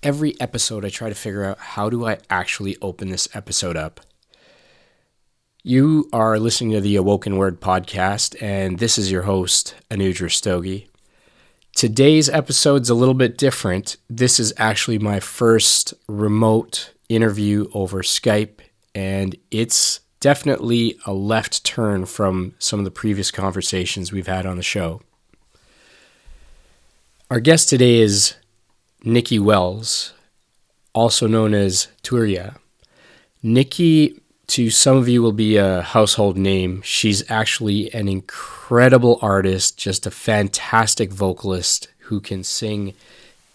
Every episode I try to figure out how do I actually open this episode up. You are listening to the Awoken Word podcast, and this is your host, Anuj Rastogi. Today's episode's a little bit different. This is actually my first remote interview over Skype, and it's definitely a left turn from some of the previous conversations we've had on the show. Our guest today is Nikki Wells, also known as Turiya. Nikki, to some of you, will be a household name. She's actually an incredible artist, just a fantastic vocalist who can sing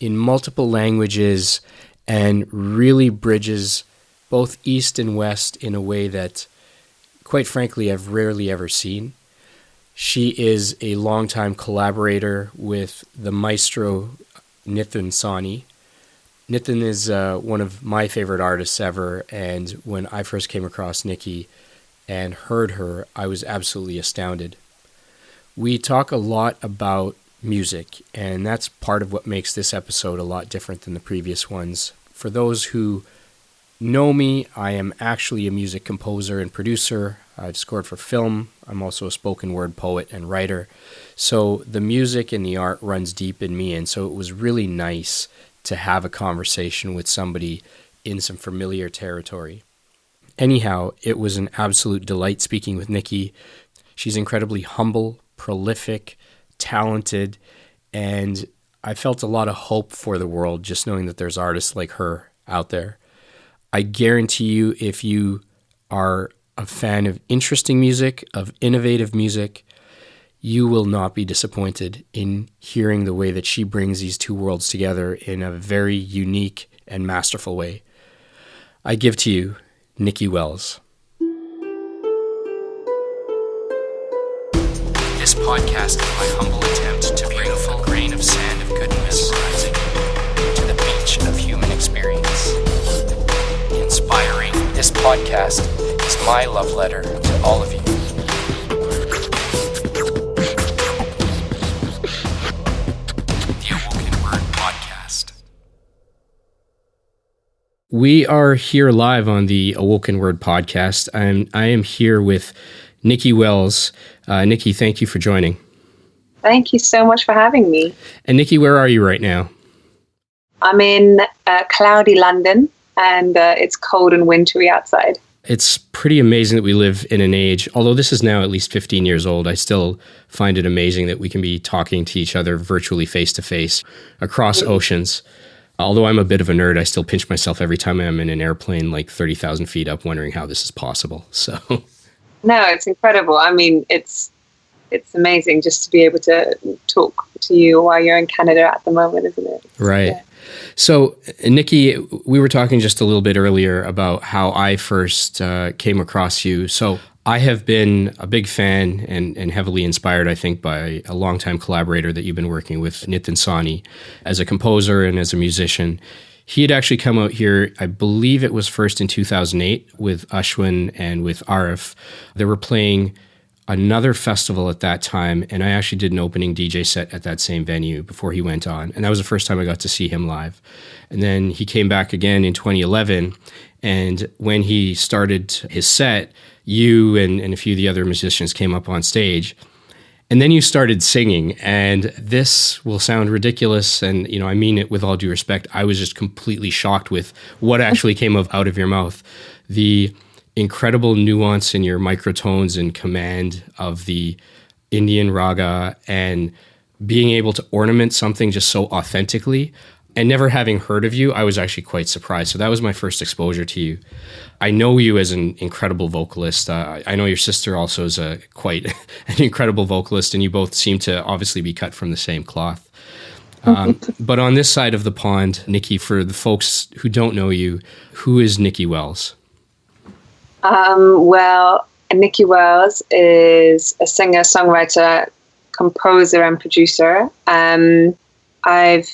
in multiple languages and really bridges both East and West in a way that, quite frankly, I've rarely ever seen. She is a longtime collaborator with the maestro Nitin Sawhney. Nitin is one of my favorite artists ever, and when I first came across Nikki and heard her, I was absolutely astounded. We talk a lot about music, and that's part of what makes this episode a lot different than the previous ones. For those who know me, I am actually a music composer and producer. I've scored for film. I'm also a spoken word poet and writer. So the music and the art runs deep in me, and so it was really nice to have a conversation with somebody in some familiar territory. Anyhow, it was an absolute delight speaking with Nikki. She's incredibly humble, prolific, talented, and I felt a lot of hope for the world just knowing that there's artists like her out there. I guarantee you, if you are a fan of interesting music, of innovative music, you will not be disappointed in hearing the way that she brings these two worlds together in a very unique and masterful way. I give to you Nikki Wells. This podcast is my humble attempt to bring a full grain of sand of goodness rising to the beach of human experience. Inspiring. This podcast is my love letter to all of you. We are here live on the Awoken Word podcast. I am here with Nikki Wells. Nikki, thank you for joining. Thank you so much for having me. And Nikki, where are you right now? I'm in cloudy London, and it's cold and wintry outside. It's pretty amazing that we live in an age, although this is now at least 15 years old, I still find it amazing that we can be talking to each other virtually face-to-face across oceans. Although I'm a bit of a nerd, I still pinch myself every time I'm in an airplane like 30,000 feet up wondering how this is possible. So, no, it's incredible. I mean, it's amazing just to be able to talk to you while you're in Canada at the moment, isn't it? Right. Yeah. So, Nikki, we were talking just a little bit earlier about how I first came across you. So I have been a big fan and heavily inspired, I think, by a longtime collaborator that you've been working with, Nitin Sawhney, as a composer and as a musician. He had actually come out here, I believe it was first in 2008 with Ashwin and with Arif. They were playing another festival at that time, and I actually did an opening DJ set at that same venue before he went on. And that was the first time I got to see him live. And then he came back again in 2011, and when he started his set, you and a few of the other musicians came up on stage, and then you started singing. And this will sound ridiculous, and I mean it with all due respect. I was just completely shocked with what actually came out of your mouth. The incredible nuance in your microtones and command of the Indian raga, and being able to ornament something just so authentically. And never having heard of you, I was actually quite surprised. So that was my first exposure to you. I know you as an incredible vocalist. I know your sister also is quite an incredible vocalist, and you both seem to obviously be cut from the same cloth. But on this side of the pond, Nikki, for the folks who don't know you, who is Nikki Wells? Well, Nikki Wells is a singer, songwriter, composer, and producer. I've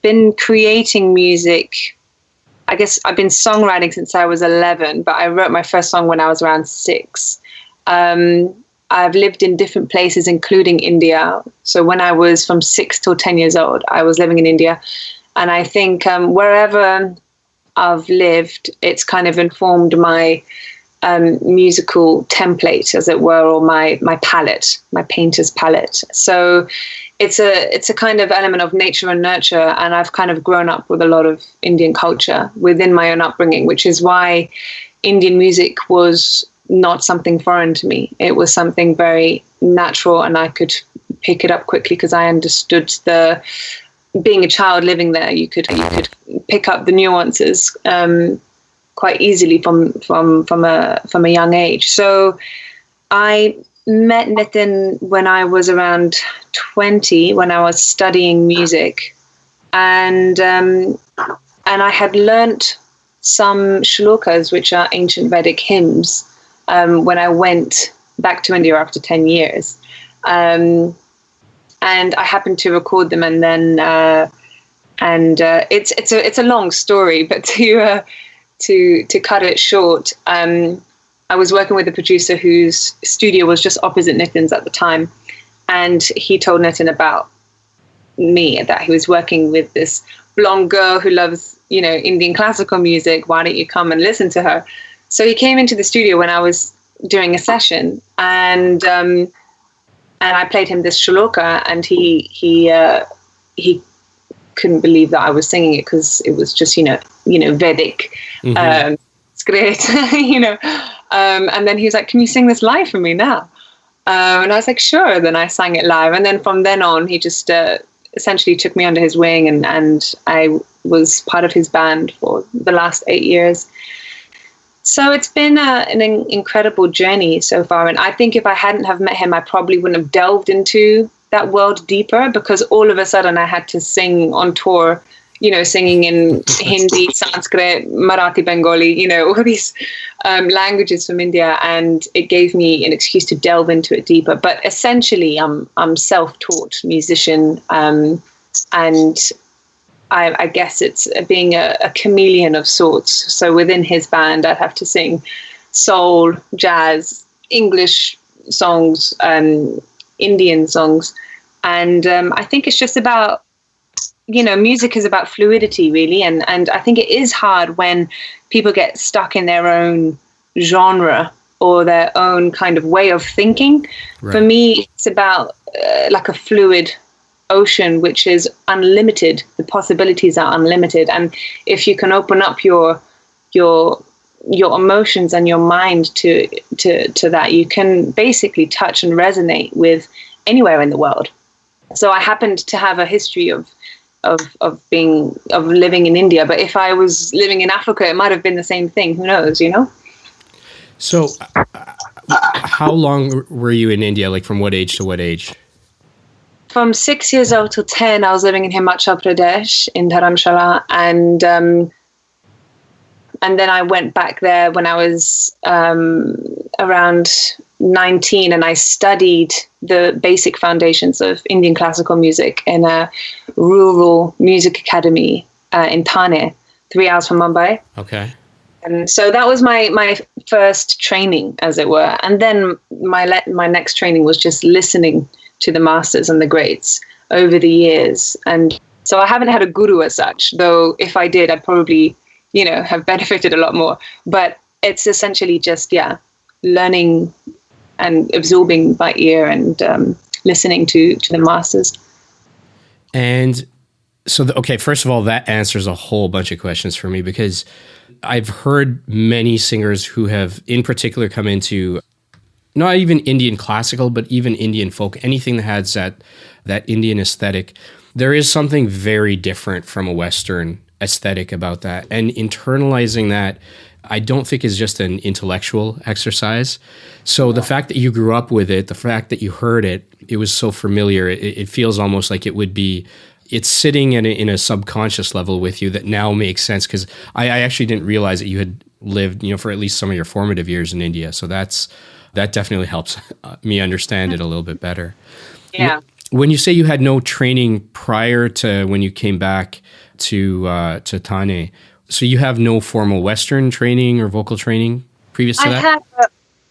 been creating music. I guess I've been songwriting since I was 11, but I wrote my first song when I was around 6. I've lived in different places, including India. So when I was from 6 till 10 years old, I was living in India. And I think wherever I've lived, it's kind of informed my musical template, as it were, or my palette, my painter's palette. So it's a kind of element of nature and nurture, and I've kind of grown up with a lot of Indian culture within my own upbringing, which is why Indian music was not something foreign to me. It was something very natural, and I could pick it up quickly because I understood being a child living there, you could pick up the nuances quite easily from a young age. So I met Nitin when I was around 20, when I was studying music, and I had learnt some shlokas, which are ancient Vedic hymns, when I went back to India after 10 years. And I happened to record them, and then it's a long story, but to cut it short, I was working with a producer whose studio was just opposite Nitin's at the time, and he told Nitin about me, that he was working with this blonde girl who loves, Indian classical music. Why don't you come and listen to her? So he came into the studio when I was doing a session, and I played him this shloka, and he couldn't believe that I was singing it, because it was just Vedic. Mm-hmm. It's great, and then he was like, "Can you sing this live for me now?" And I was like, "Sure." Then I sang it live, and then from then on, he just essentially took me under his wing, and I was part of his band for the last 8 years. So it's been an incredible journey so far. And I think if I hadn't have met him, I probably wouldn't have delved into that world deeper, because all of a sudden I had to sing on tour, singing in Hindi, Sanskrit, Marathi, Bengali, all these languages from India. And it gave me an excuse to delve into it deeper. But essentially, I'm self-taught musician, and I guess it's being a chameleon of sorts. So within his band, I'd have to sing soul, jazz, English songs, Indian songs. And I think it's just about, music is about fluidity, really. And I think it is hard when people get stuck in their own genre or their own kind of way of thinking. Right. For me, it's about like a fluid ocean, which is unlimited. The possibilities are unlimited, and if you can open up your emotions and your mind to that, you can basically touch and resonate with anywhere in the world. So I happened to have a history of living in India, but if I was living in Africa, it might have been the same thing. Who knows? So how long were you in India? Like from what age to what age? From 6 years old to 10, I was living in Himachal Pradesh in Dharamshala, and then I went back there when I was around 19, and I studied the basic foundations of Indian classical music in a rural music academy in Thane, 3 hours from Mumbai. Okay. And so that was my first training, as it were, and then my next training was just listening to the masters and the greats over the years. And so I haven't had a guru as such, though if I did, I'd probably, have benefited a lot more. But it's essentially just, learning and absorbing by ear and listening to the masters. And so, first of all, that answers a whole bunch of questions for me, because I've heard many singers who have in particular come into not even Indian classical, but even Indian folk, anything that has that Indian aesthetic. There is something very different from a Western aesthetic about that. And internalizing that, I don't think is just an intellectual exercise. So the fact that you grew up with it, the fact that you heard it, it was so familiar, it feels almost like it's sitting in a subconscious level with you that now makes sense. Because I actually didn't realize that you had lived, for at least some of your formative years in India. So that definitely helps me understand it a little bit better. Yeah. When you say you had no training prior to when you came back to Thane, so you have no formal Western training or vocal training previous to that?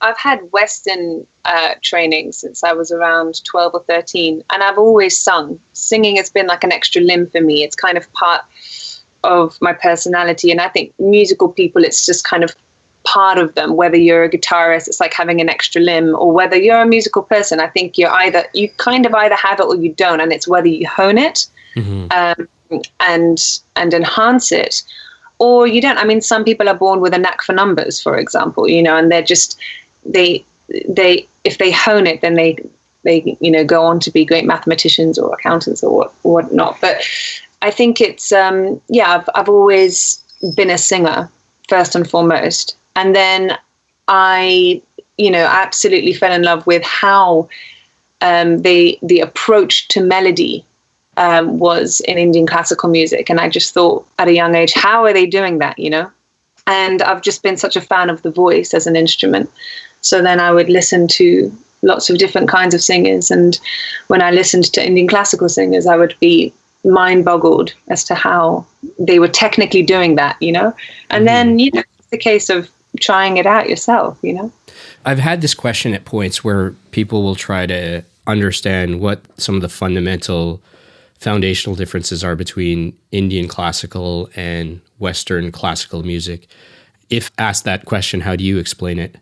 I've had Western training since I was around 12 or 13, and I've always sung. Singing has been like an extra limb for me. It's kind of part of my personality, and I think musical people, it's just kind of part of them. Whether you're a guitarist, it's like having an extra limb, or whether you're a musical person, I think you kind of either have it or you don't, and it's whether you hone it and enhance it, or you don't. I mean, some people are born with a knack for numbers, for example, and they're just they if they hone it, then they go on to be great mathematicians or accountants or whatnot. But I think it's I've always been a singer first and foremost, and then I absolutely fell in love with how the approach to melody was in Indian classical music. And I just thought at a young age, how are they doing that, And I've just been such a fan of the voice as an instrument. So then I would listen to lots of different kinds of singers. And when I listened to Indian classical singers, I would be mind boggled as to how they were technically doing that, And then, it's the case of trying it out yourself, I've had this question at points where people will try to understand what some of the fundamental foundational differences are between Indian classical and Western classical music. If asked that question, how do you explain it?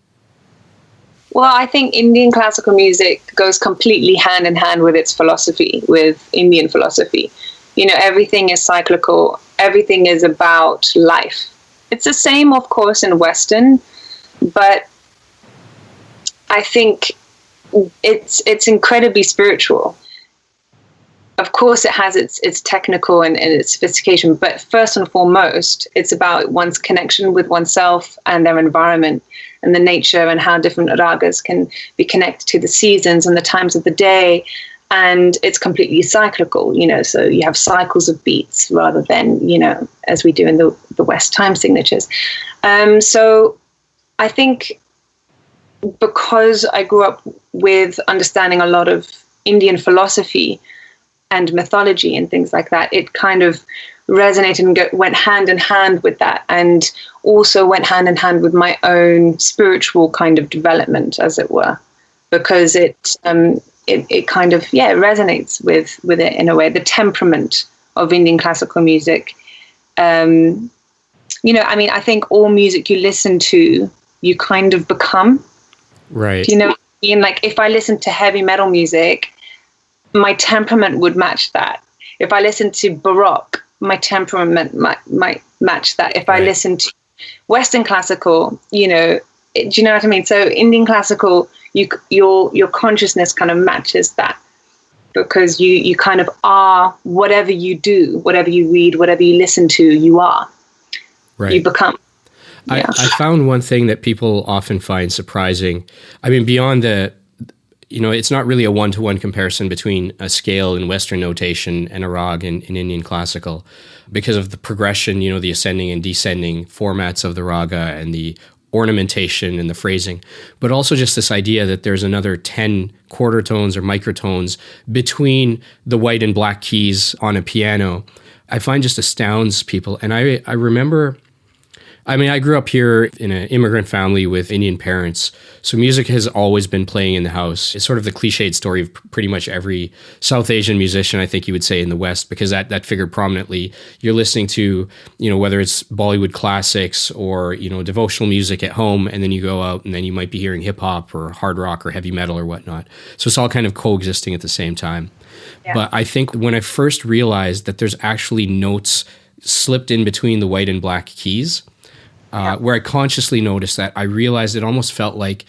Well, I think Indian classical music goes completely hand in hand with its philosophy, with Indian philosophy. Everything is cyclical. Everything is about life. It's the same, of course, in Western, but I think it's incredibly spiritual. Of course, it has its technical and its sophistication, but first and foremost, it's about one's connection with oneself and their environment and the nature and how different ragas can be connected to the seasons and the times of the day. And it's completely cyclical, so you have cycles of beats rather than, as we do in the West time signatures. So I think because I grew up with understanding a lot of Indian philosophy and mythology and things like that, it kind of resonated and went hand in hand with that, and also went hand in hand with my own spiritual kind of development, as it were, because it kind of resonates with it in a way. The temperament of Indian classical music, I think all music you listen to, you kind of become. Right. Like if I listen to heavy metal music, my temperament would match that. If I listen to Baroque, my temperament might match that. If I listen to Western classical, do you know what I mean? So Indian classical, your consciousness kind of matches that, because you kind of are whatever you do, whatever you read, whatever you listen to, you are. Right. You become. I found one thing that people often find surprising. I mean, beyond it's not really a one-to-one comparison between a scale in Western notation and a rag in Indian classical, because of the progression, the ascending and descending formats of the raga and the ornamentation and the phrasing, but also just this idea that there's another 10 quarter tones or microtones between the white and black keys on a piano. I find just astounds people. And I remember, I grew up here in an immigrant family with Indian parents, so music has always been playing in the house. It's sort of the cliched story of pretty much every South Asian musician, I think you would say, in the West, because that figured prominently. You're listening to, whether it's Bollywood classics or, devotional music at home, and then you go out and then you might be hearing hip hop or hard rock or heavy metal or whatnot. So it's all kind of coexisting at the same time. Yeah. But I think when I first realized that there's actually notes slipped in between the white and black keys, where I consciously noticed that, I realized it almost felt like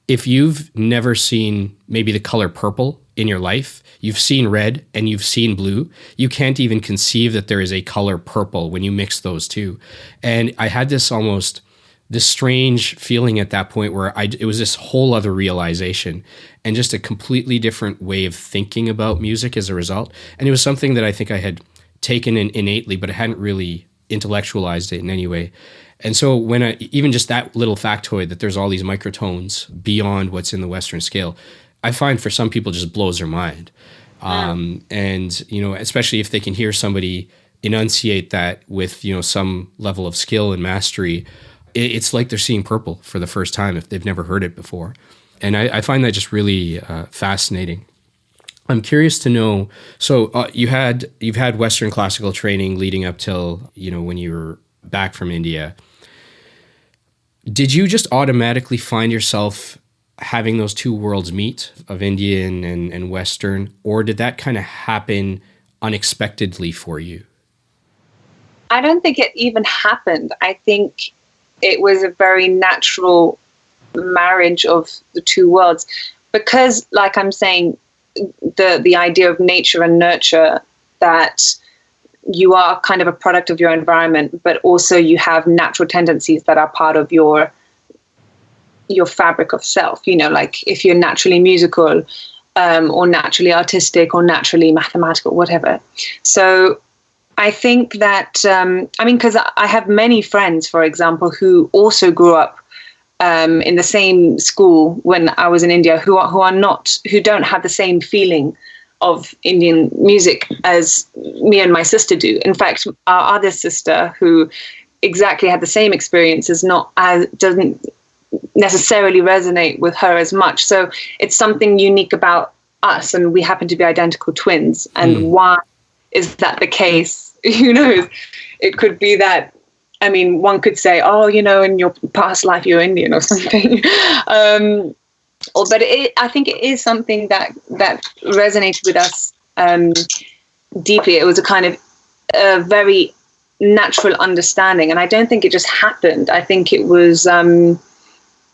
if you've never seen maybe the color purple in your life, you've seen red and you've seen blue, you can't even conceive that there is a color purple when you mix those two. And I had this strange feeling at that point where it was this whole other realization and just a completely different way of thinking about music as a result. And it was something that I think I had taken in innately, but I hadn't really intellectualized it in any way. And so when even just that little factoid that there's all these microtones beyond what's in the Western scale, I find for some people just blows their mind. And, especially if they can hear somebody enunciate that with, some level of skill and mastery, it's like they're seeing purple for the first time if they've never heard it before. And I find that just really fascinating. I'm curious to know, so you've had Western classical training leading up till, when you were back from India. Did you just automatically find yourself having those two worlds meet, of Indian and Western, or did that kind of happen unexpectedly for you? I don't think it even happened. I think it was a very natural marriage of the two worlds, because, like I'm saying, the idea of nature and nurture, that you are kind of a product of your environment, but also you have natural tendencies that are part of your fabric of self. Like if you're naturally musical, or naturally artistic, or naturally mathematical, whatever. So I think that, because I have many friends, for example, who also grew up in the same school when I was in India, who don't have the same feeling of Indian music as me and my sister do. In fact, our other sister, who exactly had the same experience, doesn't necessarily resonate with her as much. So it's something unique about us, and we happen to be identical twins. And why is that the case? Who knows? It could be that, one could say, in your past life you're Indian or something. But I think it is something that resonated with us deeply. It was a kind of a very natural understanding, and I don't think it just happened. I think it was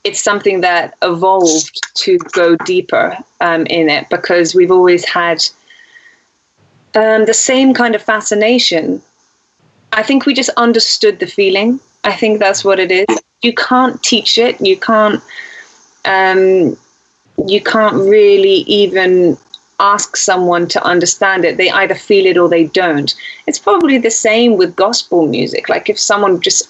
it's something that evolved to go deeper in it, because we've always had the same kind of fascination. I think we just understood the feeling. I think that's what it is. You can't teach it. You can't really even ask someone to understand it. They either feel it or they don't. It's probably the same with gospel music. Like if someone just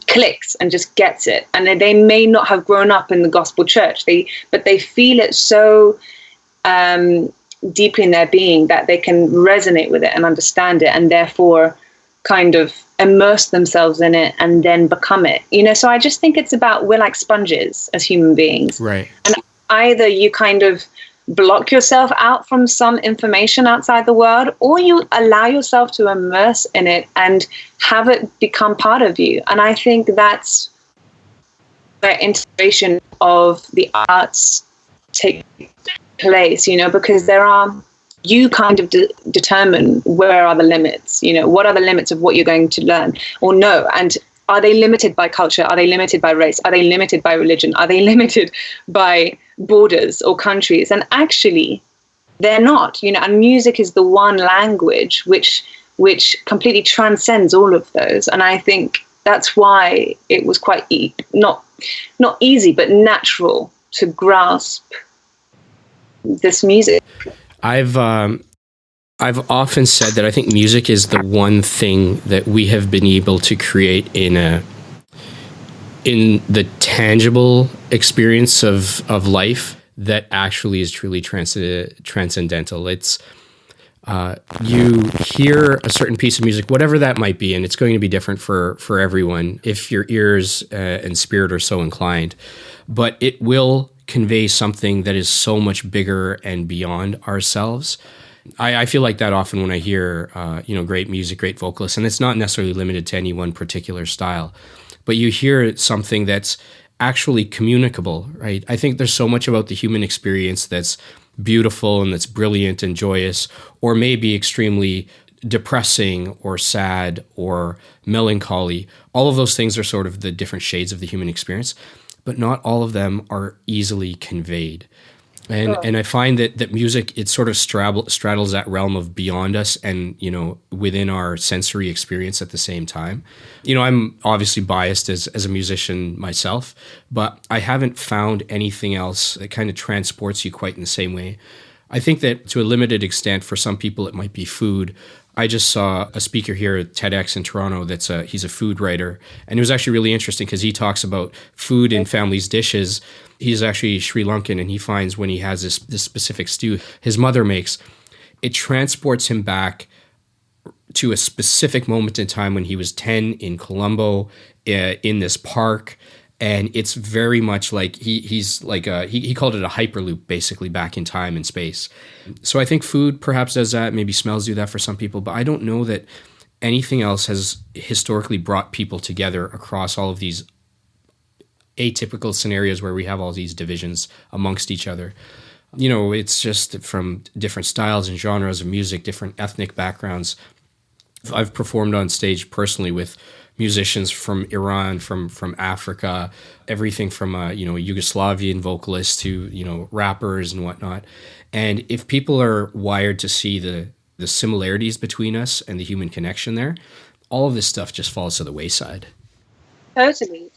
clicks and just gets it, and they may not have grown up in the gospel church, but they feel it so deeply in their being that they can resonate with it and understand it, and therefore kind of immerse themselves in it and then become it. So I just think it's about, we're like sponges as human beings. Right. And either you kind of block yourself out from some information outside the world, or you allow yourself to immerse in it and have it become part of you. And I think that's where integration of the arts take place, because you kind of determine where are the limits, what are the limits of what you're going to learn or know, and are they limited by culture? Are they limited by race? Are they limited by religion? Are they limited by borders or countries? And actually, they're not. And music is the one language which completely transcends all of those. And I think that's why it was quite not easy, but natural to grasp this music. I've often said that I think music is the one thing that we have been able to create in the tangible experience of life that actually is truly transcendental. It's you hear a certain piece of music, whatever that might be, and it's going to be different for everyone if your ears and spirit are so inclined, but it will convey something that is so much bigger and beyond ourselves. I feel like that often when I hear, great music, great vocalists, and it's not necessarily limited to any one particular style, but you hear something that's actually communicable, right? I think there's so much about the human experience that's beautiful and that's brilliant and joyous, or maybe extremely depressing or sad or melancholy. All of those things are sort of the different shades of the human experience, but not all of them are easily conveyed. And I find that music, it sort of straddles that realm of beyond us and, within our sensory experience at the same time. I'm obviously biased as a musician myself, but I haven't found anything else that kind of transports you quite in the same way. I think that to a limited extent, for some people, it might be food. I just saw a speaker here at TEDx in Toronto he's a food writer. And it was actually really interesting because he talks about food in families' dishes. He's actually Sri Lankan, and he finds when he has this specific stew his mother makes, it transports him back to a specific moment in time when he was 10 in Colombo, in this park. And it's very much like he's like he called it a hyperloop, basically back in time and space. So I think food perhaps does that. Maybe smells do that for some people, but I don't know that anything else has historically brought people together across all of these atypical scenarios where we have all these divisions amongst each other. You know, it's just from different styles and genres of music, different ethnic backgrounds. I've performed on stage personally with musicians from Iran, from Africa, everything from Yugoslavian vocalists to rappers and whatnot. And if people are wired to see the similarities between us and the human connection there, all of this stuff just falls to the wayside. Totally.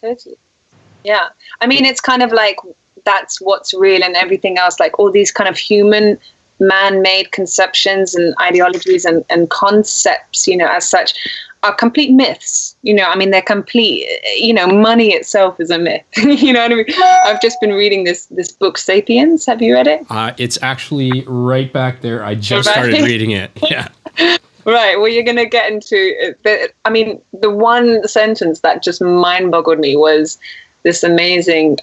Yeah. I mean, it's kind of like that's what's real, and everything else, like all these kind of human man-made conceptions and ideologies and concepts, as such, are complete myths. I mean, they're complete, money itself is a myth. You know what I mean? I've just been reading this book, Sapiens. Have you read it? It's actually right back there. I just started reading it. Yeah. Right. Well, you're going to get into it. I mean, the one sentence that just mind-boggled me was this amazing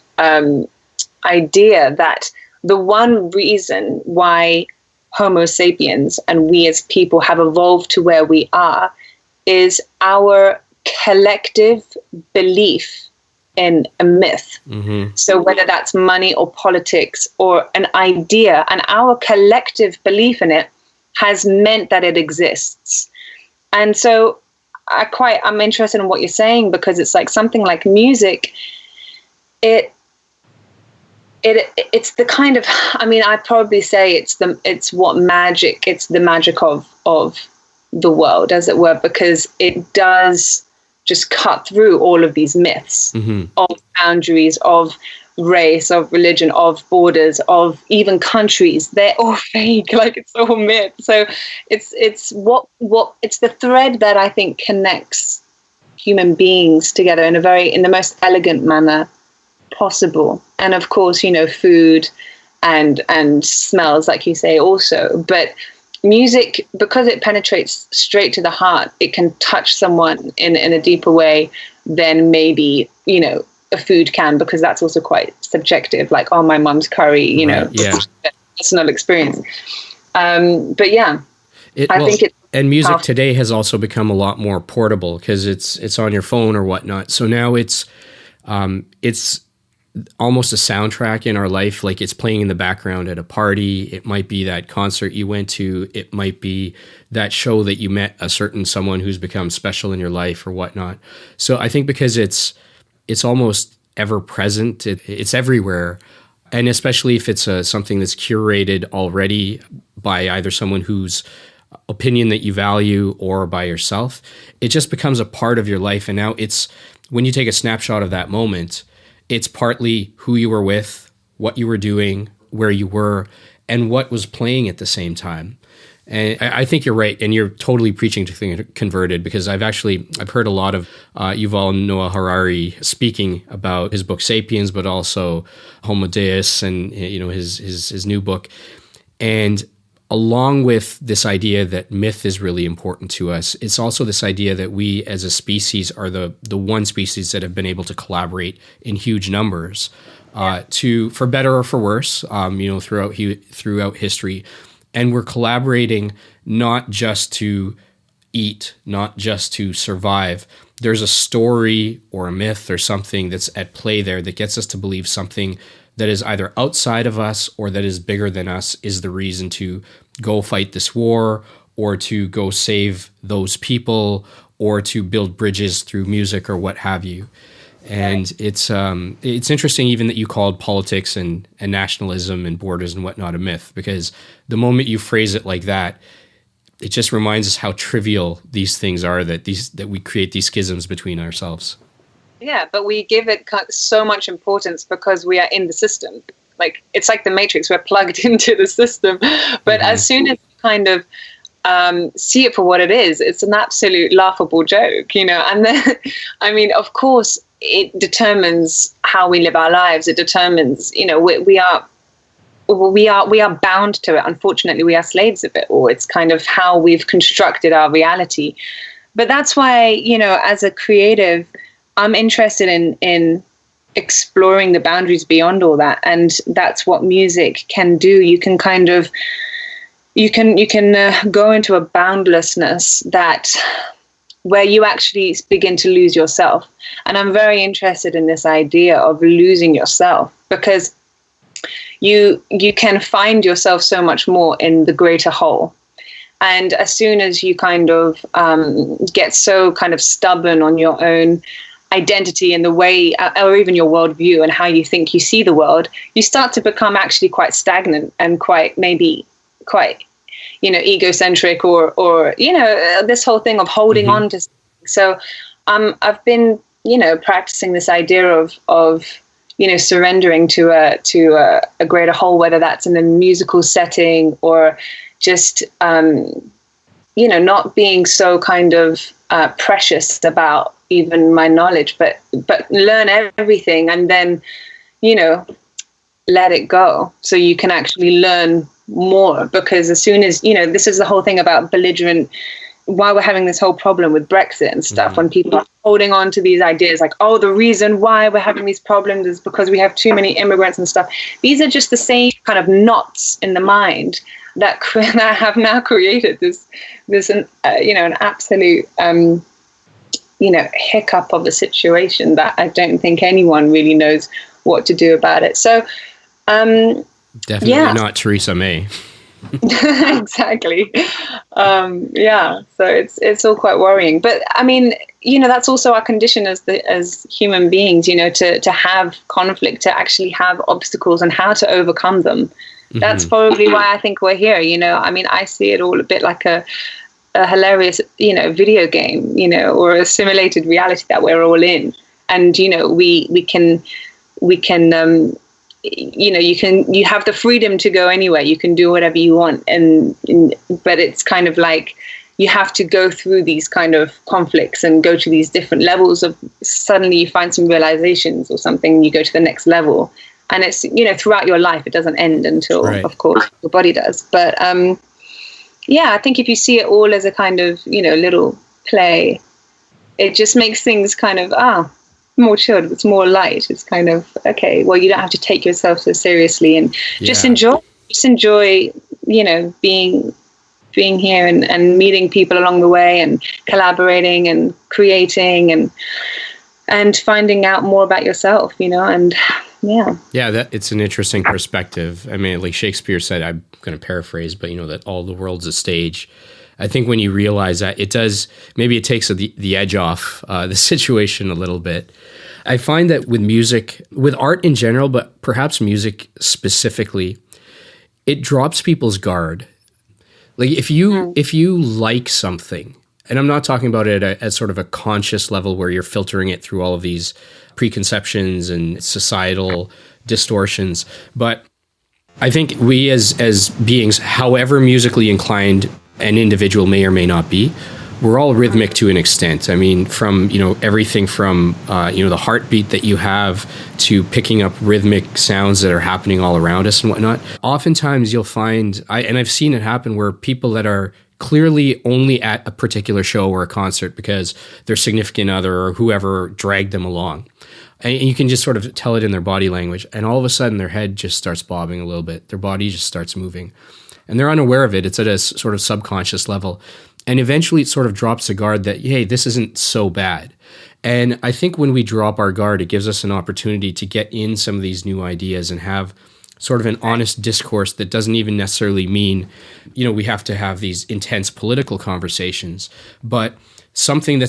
idea that the one reason why Homo sapiens and we as people have evolved to where we are is our collective belief in a myth. Mm-hmm. So whether that's money or politics or an idea, and our collective belief in it has meant that it exists. And so I'm interested in what you're saying, because it's like something like music, it's the kind of, I mean, I'd probably say it's the magic of the world, as it were, because it does just cut through all of these myths mm-hmm. of boundaries, of race, of religion, of borders, of even countries. They're all fake, like it's all myth. So it's what it's the thread that I think connects human beings together in the most elegant manner possible. And of course, food and smells, like you say, also. But music, because it penetrates straight to the heart, it can touch someone in a deeper way than maybe, a food can, because that's also quite subjective, like, oh, my mum's curry, right, yeah. Personal experience. But yeah, I think it's, and music today has also become a lot more portable because it's on your phone or whatnot. So now it's almost a soundtrack in our life. Like, it's playing in the background at a party. It might be that concert you went to. It might be that show that you met a certain someone who's become special in your life or whatnot. So I think because it's almost ever present, it's everywhere. And especially if it's something that's curated already by either someone whose opinion that you value or by yourself, it just becomes a part of your life. And now when you take a snapshot of that moment, it's partly who you were with, what you were doing, where you were, and what was playing at the same time. And I think you're right, and you're totally preaching to the converted, because I've heard a lot of Yuval Noah Harari speaking about his book Sapiens, but also Homo Deus and his new book. And along with this idea that myth is really important to us, it's also this idea that we as a species are the one species that have been able to collaborate in huge numbers, for better or for worse, throughout history. And we're collaborating not just to eat, not just to survive. There's a story or a myth or something that's at play there that gets us to believe something that is either outside of us or that is bigger than us is the reason to go fight this war, or to go save those people, or to build bridges through music or what have you. And it's interesting even that you called politics and nationalism and borders and whatnot a myth, because the moment you phrase it like that, it just reminds us how trivial these things are, that we create these schisms between ourselves. Yeah, but we give it so much importance because we are in the system. Like, it's like the Matrix, we're plugged into the system. But as soon as you kind of see it for what it is, it's an absolute laughable joke, And then, I mean, of course, it determines how we live our lives. It determines, we are we are bound to it. Unfortunately, we are slaves of it, or it's kind of how we've constructed our reality. But that's why, as a creative, I'm interested in exploring the boundaries beyond all that, and that's what music can do. You can kind of you can go into a boundlessness that where you actually begin to lose yourself. And I'm very interested in this idea of losing yourself, because you can find yourself so much more in the greater whole. And as soon as you kind of get so kind of stubborn on your own identity and the way, or even your worldview and how you think you see the world, you start to become actually quite stagnant and quite egocentric, or this whole thing of holding on to. So I've been practicing this idea of surrendering to a greater whole, whether that's in a musical setting or just not being so kind of precious about even my knowledge, but learn everything and then let it go, so you can actually learn more. Because as soon as this is the whole thing about belligerent, why we're having this whole problem with Brexit and stuff, when people are holding on to these ideas like, oh, the reason why we're having these problems is because we have too many immigrants and stuff. These are just the same kind of knots in the mind that have now created this an absolute hiccup of a situation that I don't think anyone really knows what to do about it. So definitely not Theresa May. Exactly. So it's all quite worrying, but I mean, that's also our condition as human beings, to have conflict, to actually have obstacles and how to overcome them. That's probably why I think we're here. I mean, I see it all a bit like a hilarious video game, or a simulated reality that we're all in. And we can you have the freedom to go anywhere. You can do whatever you want, but it's kind of like you have to go through these kind of conflicts and go to these different levels of, suddenly you find some realizations or something, you go to the next level. And it's, throughout your life, it doesn't end until, of course, your body does. But I think if you see it all as a kind of, little play, it just makes things kind of, more chilled. It's more light. It's kind of, okay, well, you don't have to take yourself so seriously, and just enjoy, being here and meeting people along the way and collaborating and creating and finding out more about yourself, and that it's an interesting perspective. I mean, like Shakespeare said, I'm going to paraphrase, but that all the world's a stage. I think when you realize that, it takes the edge off the situation a little bit. I find that with music, with art in general, but perhaps music specifically, it drops people's guard. Like if you like something, and I'm not talking about it at sort of a conscious level where you're filtering it through all of these preconceptions and societal distortions, but I think we as beings, however musically inclined an individual may or may not be, we're all rhythmic to an extent. I mean, from everything from the heartbeat that you have to picking up rhythmic sounds that are happening all around us and whatnot. Oftentimes you'll find, I've seen it happen, where people that are clearly only at a particular show or a concert because their significant other or whoever dragged them along, and you can just sort of tell it in their body language, and all of a sudden their head just starts bobbing a little bit, their body just starts moving. And they're unaware of it. It's at a sort of subconscious level. And eventually it sort of drops the guard that, hey, this isn't so bad. And I think when we drop our guard, it gives us an opportunity to get in some of these new ideas and have sort of an honest discourse that doesn't even necessarily mean, we have to have these intense political conversations. But something that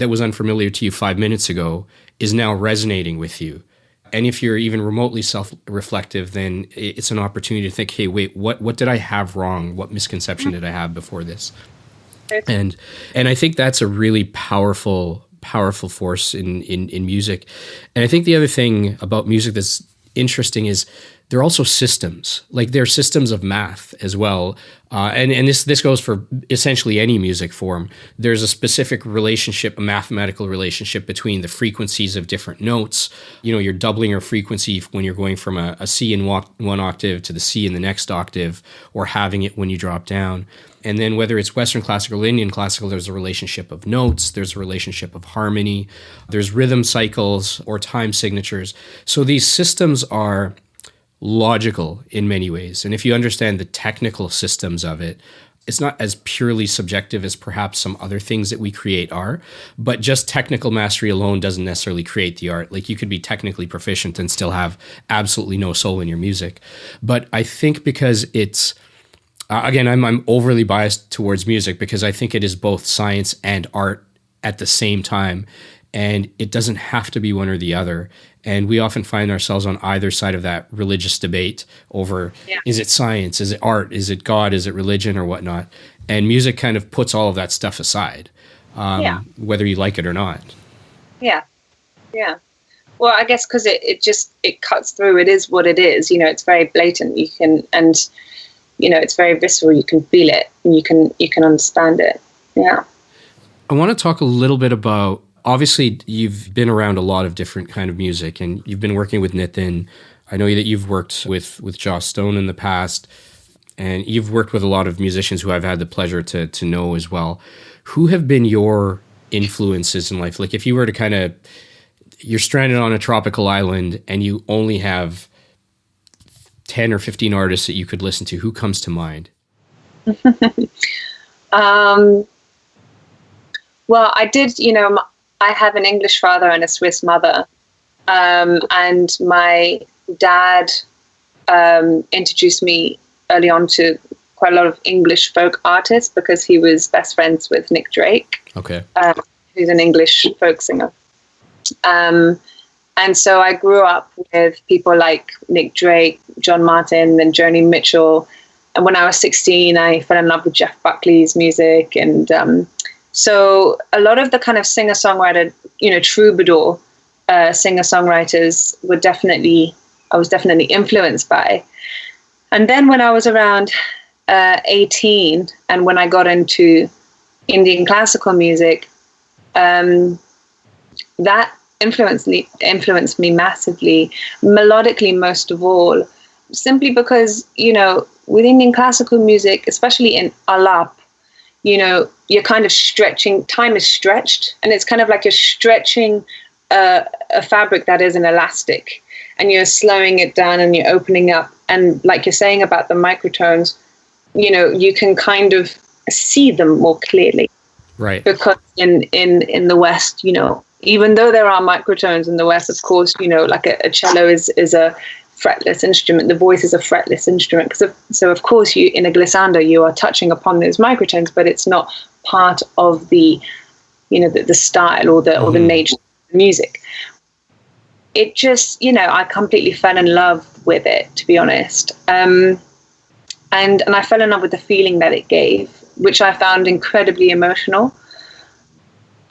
was unfamiliar to you 5 minutes ago is now resonating with you. And if you're even remotely self-reflective, then it's an opportunity to think, hey, wait, what did I have wrong? What misconception did I have before this? And I think that's a really powerful force in music. And I think the other thing about music that's interesting is they're also systems. Like they're systems of math as well. And this goes for essentially any music form. There's a specific relationship, a mathematical relationship between the frequencies of different notes. You know, you're doubling your frequency when you're going from a C in one octave to the C in the next octave, or having it when you drop down. And then whether it's Western classical or Indian classical, there's a relationship of notes, there's a relationship of harmony, there's rhythm cycles or time signatures. So these systems are logical in many ways. And if you understand the technical systems of it, it's not as purely subjective as perhaps some other things that we create are, but just technical mastery alone doesn't necessarily create the art. Like you could be technically proficient and still have absolutely no soul in your music. But I think because it's, again, I'm overly biased towards music because I think it is both science and art at the same time. And it doesn't have to be one or the other. And we often find ourselves on either side of that religious debate over, is it science, is it art, is it God, is it religion or whatnot? And music kind of puts all of that stuff aside, whether you like it or not. Yeah. Yeah. Well, I guess because it cuts through. It is what it is. You know, it's very blatant. You can, and, you know, it's very visceral. You can feel it and you can understand it. Yeah. I want to talk a little bit about, obviously, you've been around a lot of different kind of music, and you've been working with Nitin. I know that you've worked with Joss Stone in the past, and you've worked with a lot of musicians who I've had the pleasure to know as well. Who have been your influences in life? Like if you were to kind of, you're stranded on a tropical island and you only have 10 or 15 artists that you could listen to, who comes to mind? Well, I did, you know, I have an English father and a Swiss mother. And my dad introduced me early on to quite a lot of English folk artists because he was best friends with Nick Drake, who's an English folk singer. And so I grew up with people like Nick Drake, John Martin, and Joni Mitchell. And when I was 16, I fell in love with Jeff Buckley's music. And so a lot of the kind of singer-songwriter, you know, troubadour singer-songwriters I was definitely influenced by. And then when I was around 18, and when I got into Indian classical music, that influenced me massively, melodically most of all, simply because, you know, with Indian classical music, especially in Alap, you know, you're kind of stretching, time is stretched, and it's kind of like you're stretching a fabric that is an elastic, and you're slowing it down and you're opening up. And like you're saying about the microtones, you know, you can kind of see them more clearly. Right. Because in the West, you know, even though there are microtones in the West, of course, you know, like a cello is a fretless instrument. The voice is a fretless instrument. So of course, you in a glissando, you are touching upon those microtones, but it's not part of the, you know, the style or the nature of the music. It just, you know, I completely fell in love with it, to be honest. And I fell in love with the feeling that it gave, which I found incredibly emotional.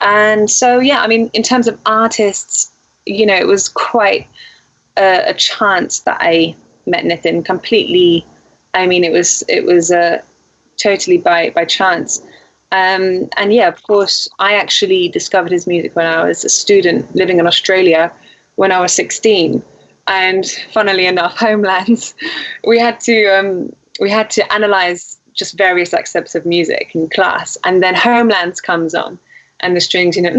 And so, yeah, I mean, in terms of artists, you know, it was quite a chance that I met Nitin completely. I mean, it was totally by chance. And yeah, of course, I actually discovered his music when I was a student living in Australia when I was 16. And funnily enough, Homelands, we had to analyze just various excerpts of music in class, and then Homelands comes on, and the strings, you know,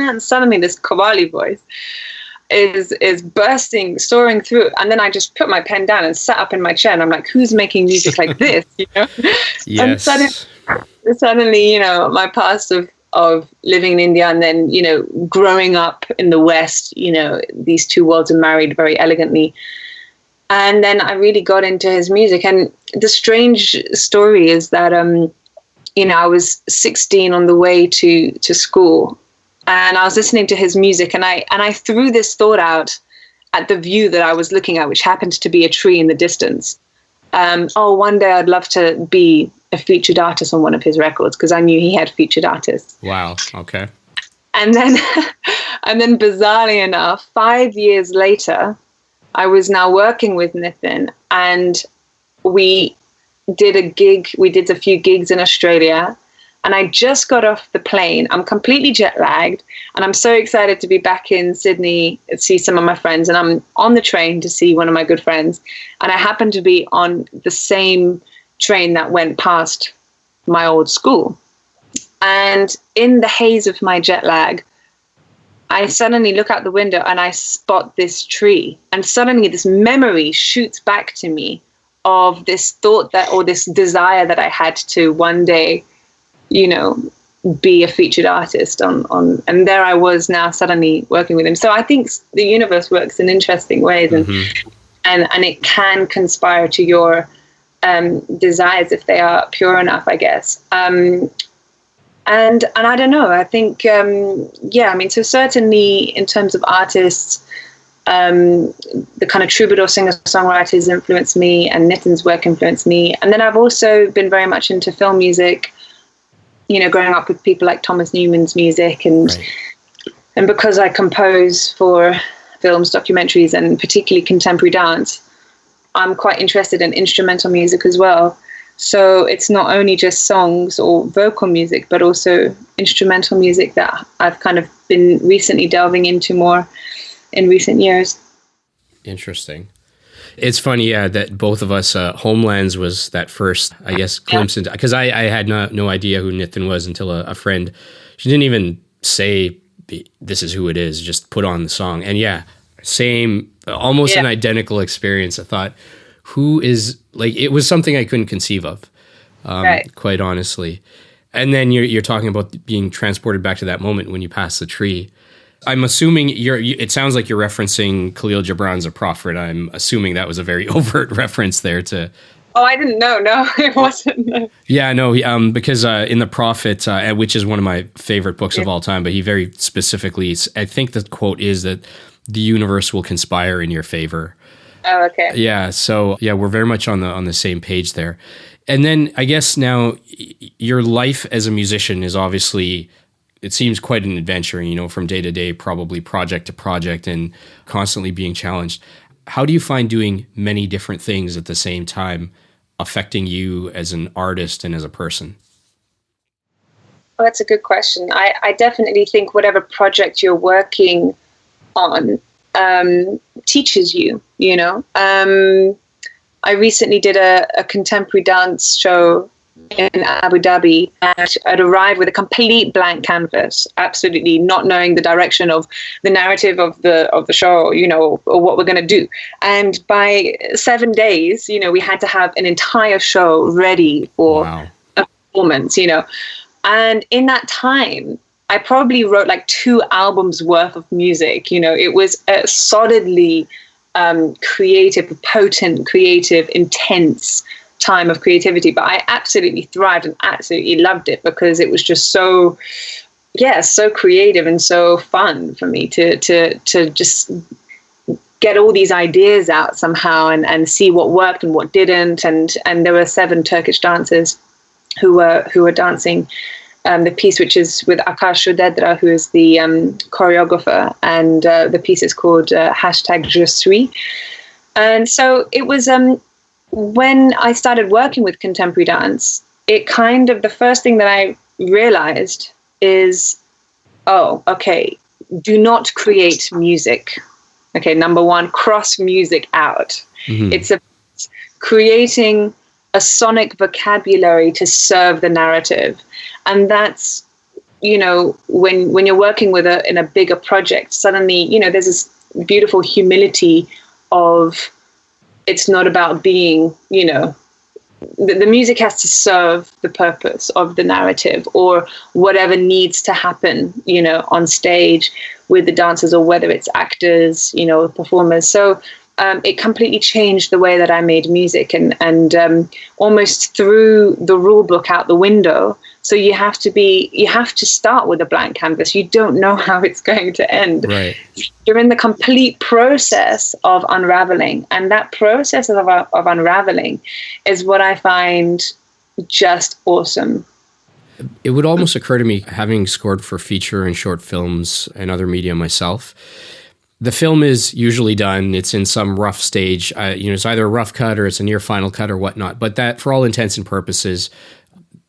and suddenly this Qawwali voice is bursting, soaring through, and then I just put my pen down and sat up in my chair, and I'm like, who's making music like this, you know? Yes. And suddenly, you know, my past of living in India and then, you know, growing up in the West, you know, these two worlds are married very elegantly. And then I really got into his music. And the strange story is that, you know, I was 16 on the way to school, and I was listening to his music, and I threw this thought out at the view that I was looking at, which happened to be a tree in the distance. One day I'd love to be a featured artist on one of his records, because I knew he had featured artists. Wow. Okay. And then And then bizarrely enough, 5 years later, I was now working with Nitin, and we did a few gigs in Australia, and I just got off the plane. I'm completely jet lagged, and I'm so excited to be back in Sydney to see some of my friends, and I'm on the train to see one of my good friends, and I happened to be on the same train that went past my old school. And in the haze of my jet lag, I suddenly look out the window and I spot this tree, and suddenly this memory shoots back to me of this thought that, or this desire that I had to one day, be a featured artist on, and there I was now suddenly working with him. So I think the universe works in interesting ways, and it can conspire to your desires if they are pure enough, I guess. And I don't know, I think, so certainly in terms of artists, the kind of troubadour singer-songwriters influenced me, and Nitin's work influenced me. And then I've also been very much into film music, growing up with people like Thomas Newman's music, and because I compose for films, documentaries, and particularly contemporary dance, I'm quite interested in instrumental music as well. So it's not only just songs or vocal music, but also instrumental music that I've kind of been recently delving into more in recent years. Interesting. It's funny, that both of us, Homelands was that first, I guess, glimpse into, because I had no idea who Nitin was until a friend, she didn't even say, this is who it is, just put on the song. And same, almost an identical experience. I thought, who is, it was something I couldn't conceive of, quite honestly. And then you're talking about being transported back to that moment when you pass the tree. I'm assuming it sounds like you're referencing Khalil Gibran's A Prophet. I'm assuming that was a very overt reference there to... Oh, I didn't know. No, it wasn't. No. Yeah, no, because in The Prophet, which is one of my favorite books of all time, but he very specifically, I think the quote is that the universe will conspire in your favor. Oh, okay. Yeah, so we're very much on the same page there. And then I guess now your life as a musician is obviously... it seems quite an adventure, from day to day, probably project to project, and constantly being challenged. How do you find doing many different things at the same time affecting you as an artist and as a person? Well, that's a good question. I definitely think whatever project you're working on teaches you, I recently did a contemporary dance show in Abu Dhabi, and I'd arrived with a complete blank canvas, absolutely not knowing the direction of the narrative of the show, or what we're going to do. And by 7 days, we had to have an entire show ready for a performance, And in that time, I probably wrote 2 albums worth of music. It was a solidly creative, potent, creative, intense time of creativity, but I absolutely thrived and absolutely loved it because it was just so creative and so fun for me to just get all these ideas out somehow and see what worked and what didn't. And there were 7 Turkish dancers who were dancing the piece, which is with Akash Shudedra, who is the choreographer, and the piece is called #Je suis. And so it was when I started working with contemporary dance, the first thing that I realized is, do not create music. Okay, number one, cross music out. Mm-hmm. It's creating a sonic vocabulary to serve the narrative. And that's, when you're working in a bigger project, suddenly, there's this beautiful humility of, it's not about being, the music has to serve the purpose of the narrative or whatever needs to happen, on stage with the dancers, or whether it's actors, performers. So it completely changed the way that I made music, and almost threw the rule book out the window. So you have to start with a blank canvas. You don't know how it's going to end. Right. You're in the complete process of unraveling. And that process of unraveling is what I find just awesome. It would almost occur to me, having scored for feature and short films and other media myself, the film is usually done. It's in some rough stage. It's either a rough cut or it's a near final cut or whatnot. But that, for all intents and purposes,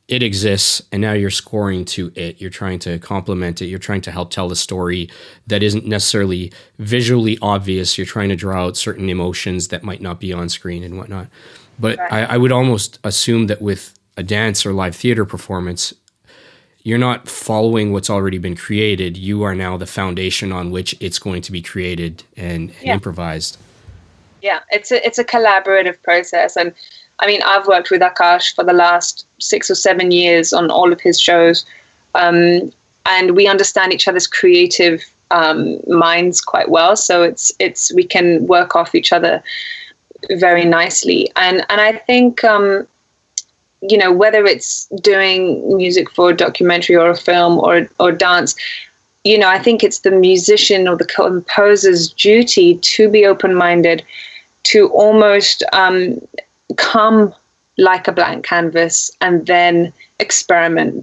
it exists, and now you're scoring to it. You're trying to complement it. You're trying to help tell the story that isn't necessarily visually obvious. You're trying to draw out certain emotions that might not be on screen and whatnot. But right. I would almost assume that with a dance or live theater performance, you're not following what's already been created. You are now the foundation on which it's going to be created and improvised. Yeah, it's a collaborative process. And I mean, I've worked with Akash for the last 6 or 7 years on all of his shows. And we understand each other's creative minds quite well. So we can work off each other very nicely. And I think, whether it's doing music for a documentary or a film or dance, I think it's the musician or the composer's duty to be open-minded, to almost come like a blank canvas and then experiment,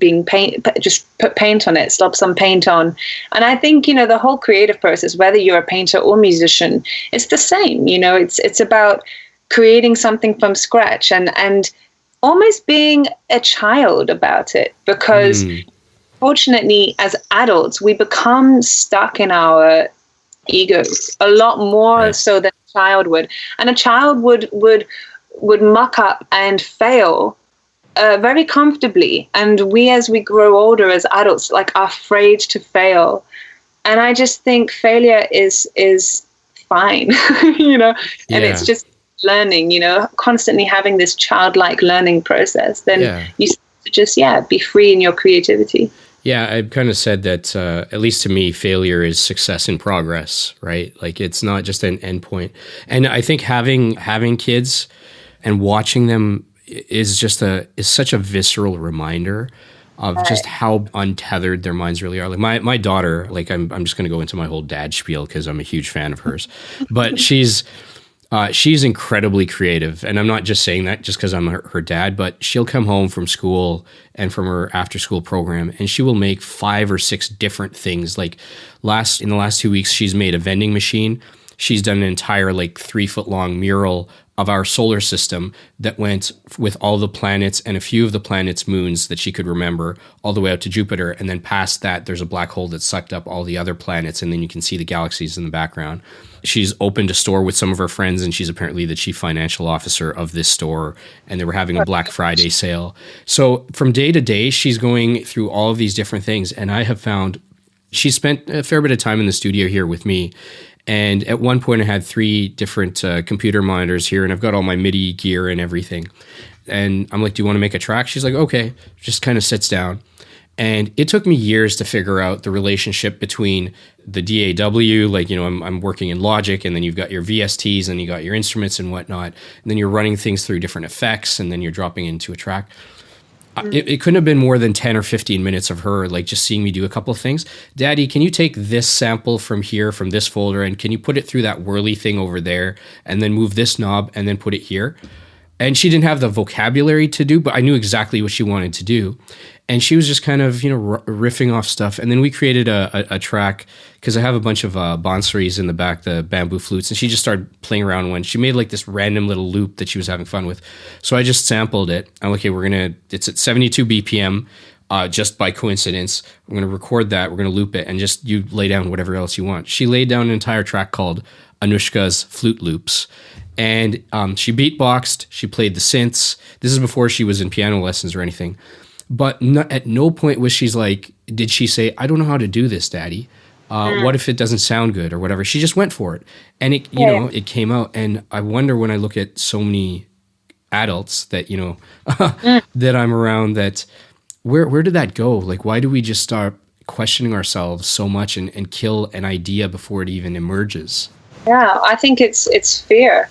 just put paint on it, slop some paint on. And I think, the whole creative process, whether you're a painter or musician, it's the same. It's about creating something from scratch and almost being a child about it, because fortunately as adults, we become stuck in our egos a lot more so than a child would. And a child would muck up and fail very comfortably. And we, as we grow older as adults, are afraid to fail. And I just think failure is fine, and it's just learning, constantly having this childlike learning process. Then you just, be free in your creativity. Yeah, I've kind of said that, at least to me, failure is success in progress, right? Like, it's not just an endpoint. And I think having kids and watching them is such a visceral reminder of just how untethered their minds really are. Like my daughter, I'm just going to go into my whole dad spiel because I'm a huge fan of hers, but she's incredibly creative. And I'm not just saying that just because I'm her dad, but she'll come home from school and from her after school program, and she will make 5 or 6 different things. Like in the last 2 weeks, she's made a vending machine. She's done an entire 3-foot long mural of our solar system that went with all the planets and a few of the planets' moons that she could remember all the way out to Jupiter. And then past that, there's a black hole that sucked up all the other planets, and then you can see the galaxies in the background. She's opened a store with some of her friends, and she's apparently the chief financial officer of this store, and they were having a Black Friday sale. So from day to day, she's going through all of these different things, and I have found she spent a fair bit of time in the studio here with me. And at one point, I had 3 different computer monitors here, and I've got all my MIDI gear and everything. And I'm like, do you want to make a track? She's like, okay. Just kind of sits down. And it took me years to figure out the relationship between the DAW, I'm working in Logic, and then you've got your VSTs, and you got your instruments and whatnot. And then you're running things through different effects, and then you're dropping into a track. It couldn't have been more than 10 or 15 minutes of her just seeing me do a couple of things. Daddy, can you take this sample from here, from this folder, and can you put it through that whirly thing over there, and then move this knob and then put it here? And she didn't have the vocabulary to do, but I knew exactly what she wanted to do. And she was just kind of, riffing off stuff. And then we created a track, because I have a bunch of bansuris in the back, the bamboo flutes. And she just started playing around one. She made this random little loop that she was having fun with. So I just sampled it. I'm like, okay, it's at 72 BPM, just by coincidence. We're going to record that. We're going to loop it. And just you lay down whatever else you want. She laid down an entire track called Anushka's Flute Loops. And she beatboxed. She played the synths. This is before she was in piano lessons or anything. But at no point was did she say, I don't know how to do this, Daddy. What if it doesn't sound good or whatever? She just went for it. And it came out. And I wonder, when I look at so many adults that, that I'm around, that where did that go? Why do we just start questioning ourselves so much and kill an idea before it even emerges? Yeah, I think it's fear.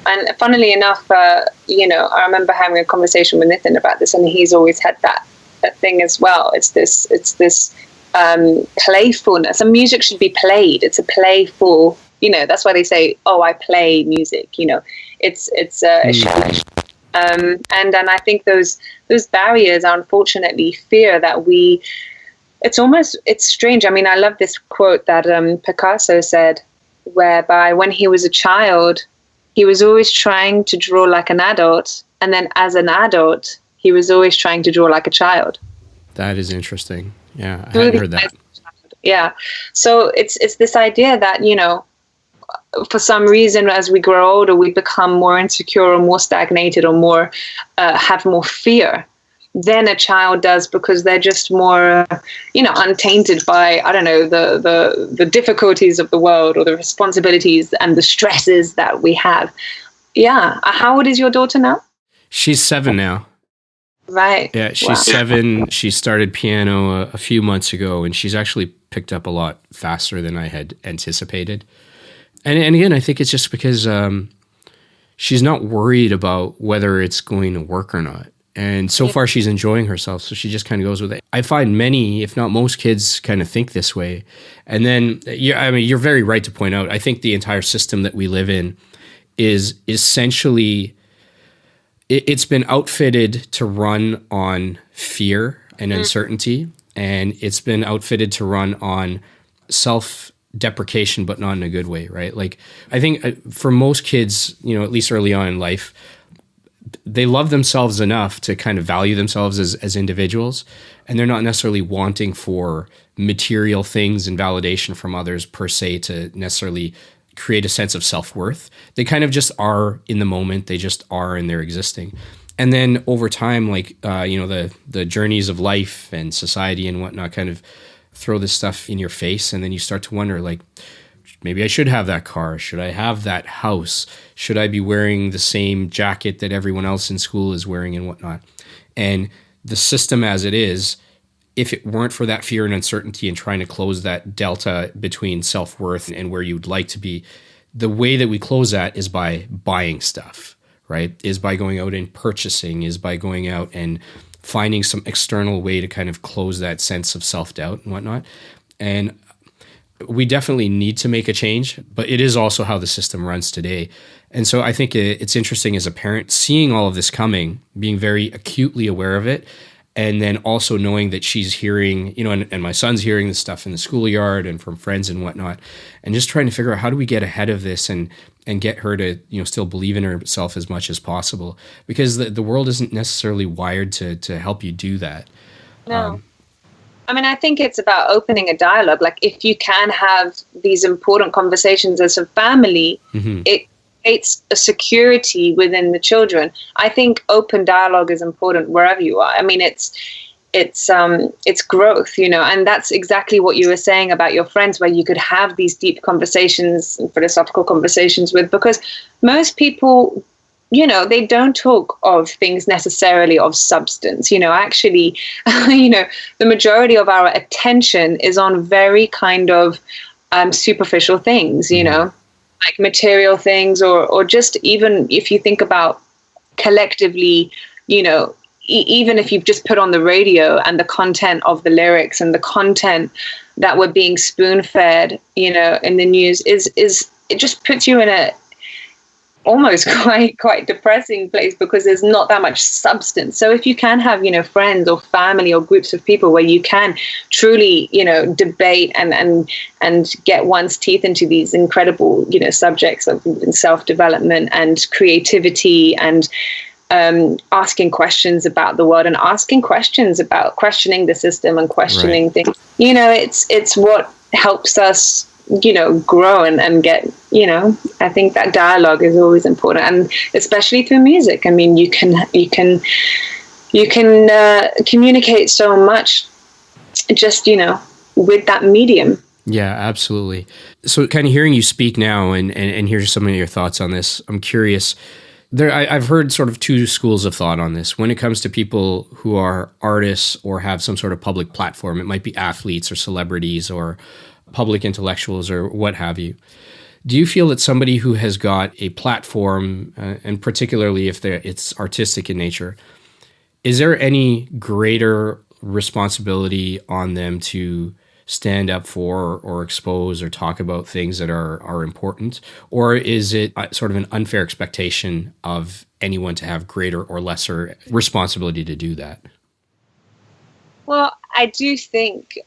And funnily enough, I remember having a conversation with Nitin about this, and he's always had that thing as well. It's this playfulness, and music should be played. It's a playful, that's why they say, "Oh, I play music." It And I think those barriers are unfortunately fear that it's strange. I mean, I love this quote that Picasso said, whereby when he was a child, he was always trying to draw like an adult, and then as an adult, he was always trying to draw like a child. That is interesting. Yeah, I hadn't heard that. Yeah. So it's this idea that, for some reason, as we grow older, we become more insecure or more stagnated or more have more fear than a child does, because they're just more, untainted by, I don't know, the difficulties of the world or the responsibilities and the stresses that we have. Yeah. How old is your daughter now? She's 7 now. Right. Yeah, she's 7. She started piano a few months ago, and she's actually picked up a lot faster than I had anticipated. And again, I think it's just because she's not worried about whether it's going to work or not. And so far, she's enjoying herself, so she just kind of goes with it. I find many, if not most kids, kind of think this way. And then, you're very right to point out, I think the entire system that we live in is essentially, it's been outfitted to run on fear and uncertainty, and it's been outfitted to run on self-deprecation, but not in a good way, right? Like, I think for most kids, at least early on in life, they love themselves enough to kind of value themselves as individuals, and they're not necessarily wanting for material things and validation from others per se to necessarily create a sense of self-worth. They kind of just are in the moment. They just are, and they're existing. And then over time, like, the journeys of life and society and whatnot kind of throw this stuff in your face, and then you start to wonder, like, maybe I should have that car. Should I have that house? Should I be wearing the same jacket that everyone else in school is wearing and whatnot? And the system as it is, if it weren't for that fear and uncertainty and trying to close that delta between self-worth and where you'd like to be, the way that we close that is by buying stuff, right? Is by going out and purchasing, is by going out and finding some external way to kind of close that sense of self-doubt and whatnot. And we definitely need to make a change, but it is also how the system runs today. And so I think it's interesting as a parent, seeing all of this coming, being very acutely aware of it, and then also knowing that she's hearing, and my son's hearing this stuff in the schoolyard and from friends and whatnot, and just trying to figure out how do we get ahead of this and get her to, still believe in herself as much as possible, because the world isn't necessarily wired to help you do that. No. I mean, I think it's about opening a dialogue. Like, if you can have these important conversations as a family, it creates a security within the children. I think open dialogue is important wherever you are. I mean, it's growth, and that's exactly what you were saying about your friends, where you could have these deep conversations and philosophical conversations with, because most people, they don't talk of things necessarily of substance. Actually, the majority of our attention is on very kind of superficial things, like material things, or just even if you think about collectively, even if you've just put on the radio and the content of the lyrics and the content that we're being spoon-fed, in the news is it just puts you in a almost quite depressing place, because there's not that much substance. So if you can have, friends or family or groups of people where you can truly, debate and get one's teeth into these incredible, subjects of self-development and creativity and asking questions about the world and asking questions about questioning the system and questioning things, it's what helps us grow and get, I think that dialogue is always important, and especially through music. I mean, you can communicate so much just, with that medium. Yeah, absolutely. So kind of hearing you speak now and here's some of your thoughts on this, I'm curious. I've heard sort of two schools of thought on this. When it comes to people who are artists or have some sort of public platform, it might be athletes or celebrities or public intellectuals or what have you. Do you feel that somebody who has got a platform, and particularly if it's artistic in nature, is there any greater responsibility on them to stand up for or expose or talk about things that are important? Or is it sort of an unfair expectation of anyone to have greater or lesser responsibility to do that? Well, I do think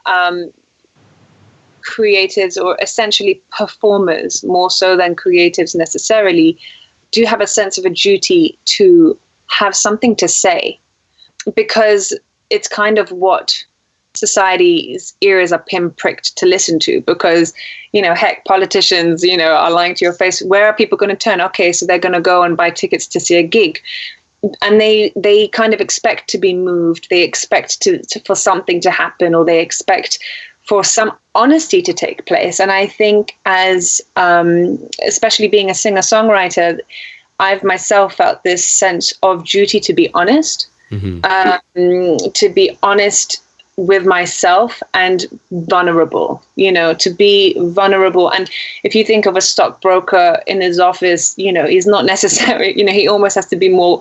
creatives, or essentially performers, more so than creatives necessarily, do have a sense of a duty to have something to say, because it's kind of what society's ears are pinpricked to listen to. Because, heck, politicians, are lying to your face. Where are people going to turn? Okay, so they're going to go and buy tickets to see a gig. And they kind of expect to be moved. They expect for something to happen, or they expect for some honesty to take place. And I think as, especially being a singer-songwriter, I've myself felt this sense of duty to be honest, to be honest with myself and vulnerable, to be vulnerable. And if you think of a stockbroker in his office, he's not necessarily, he almost has to be more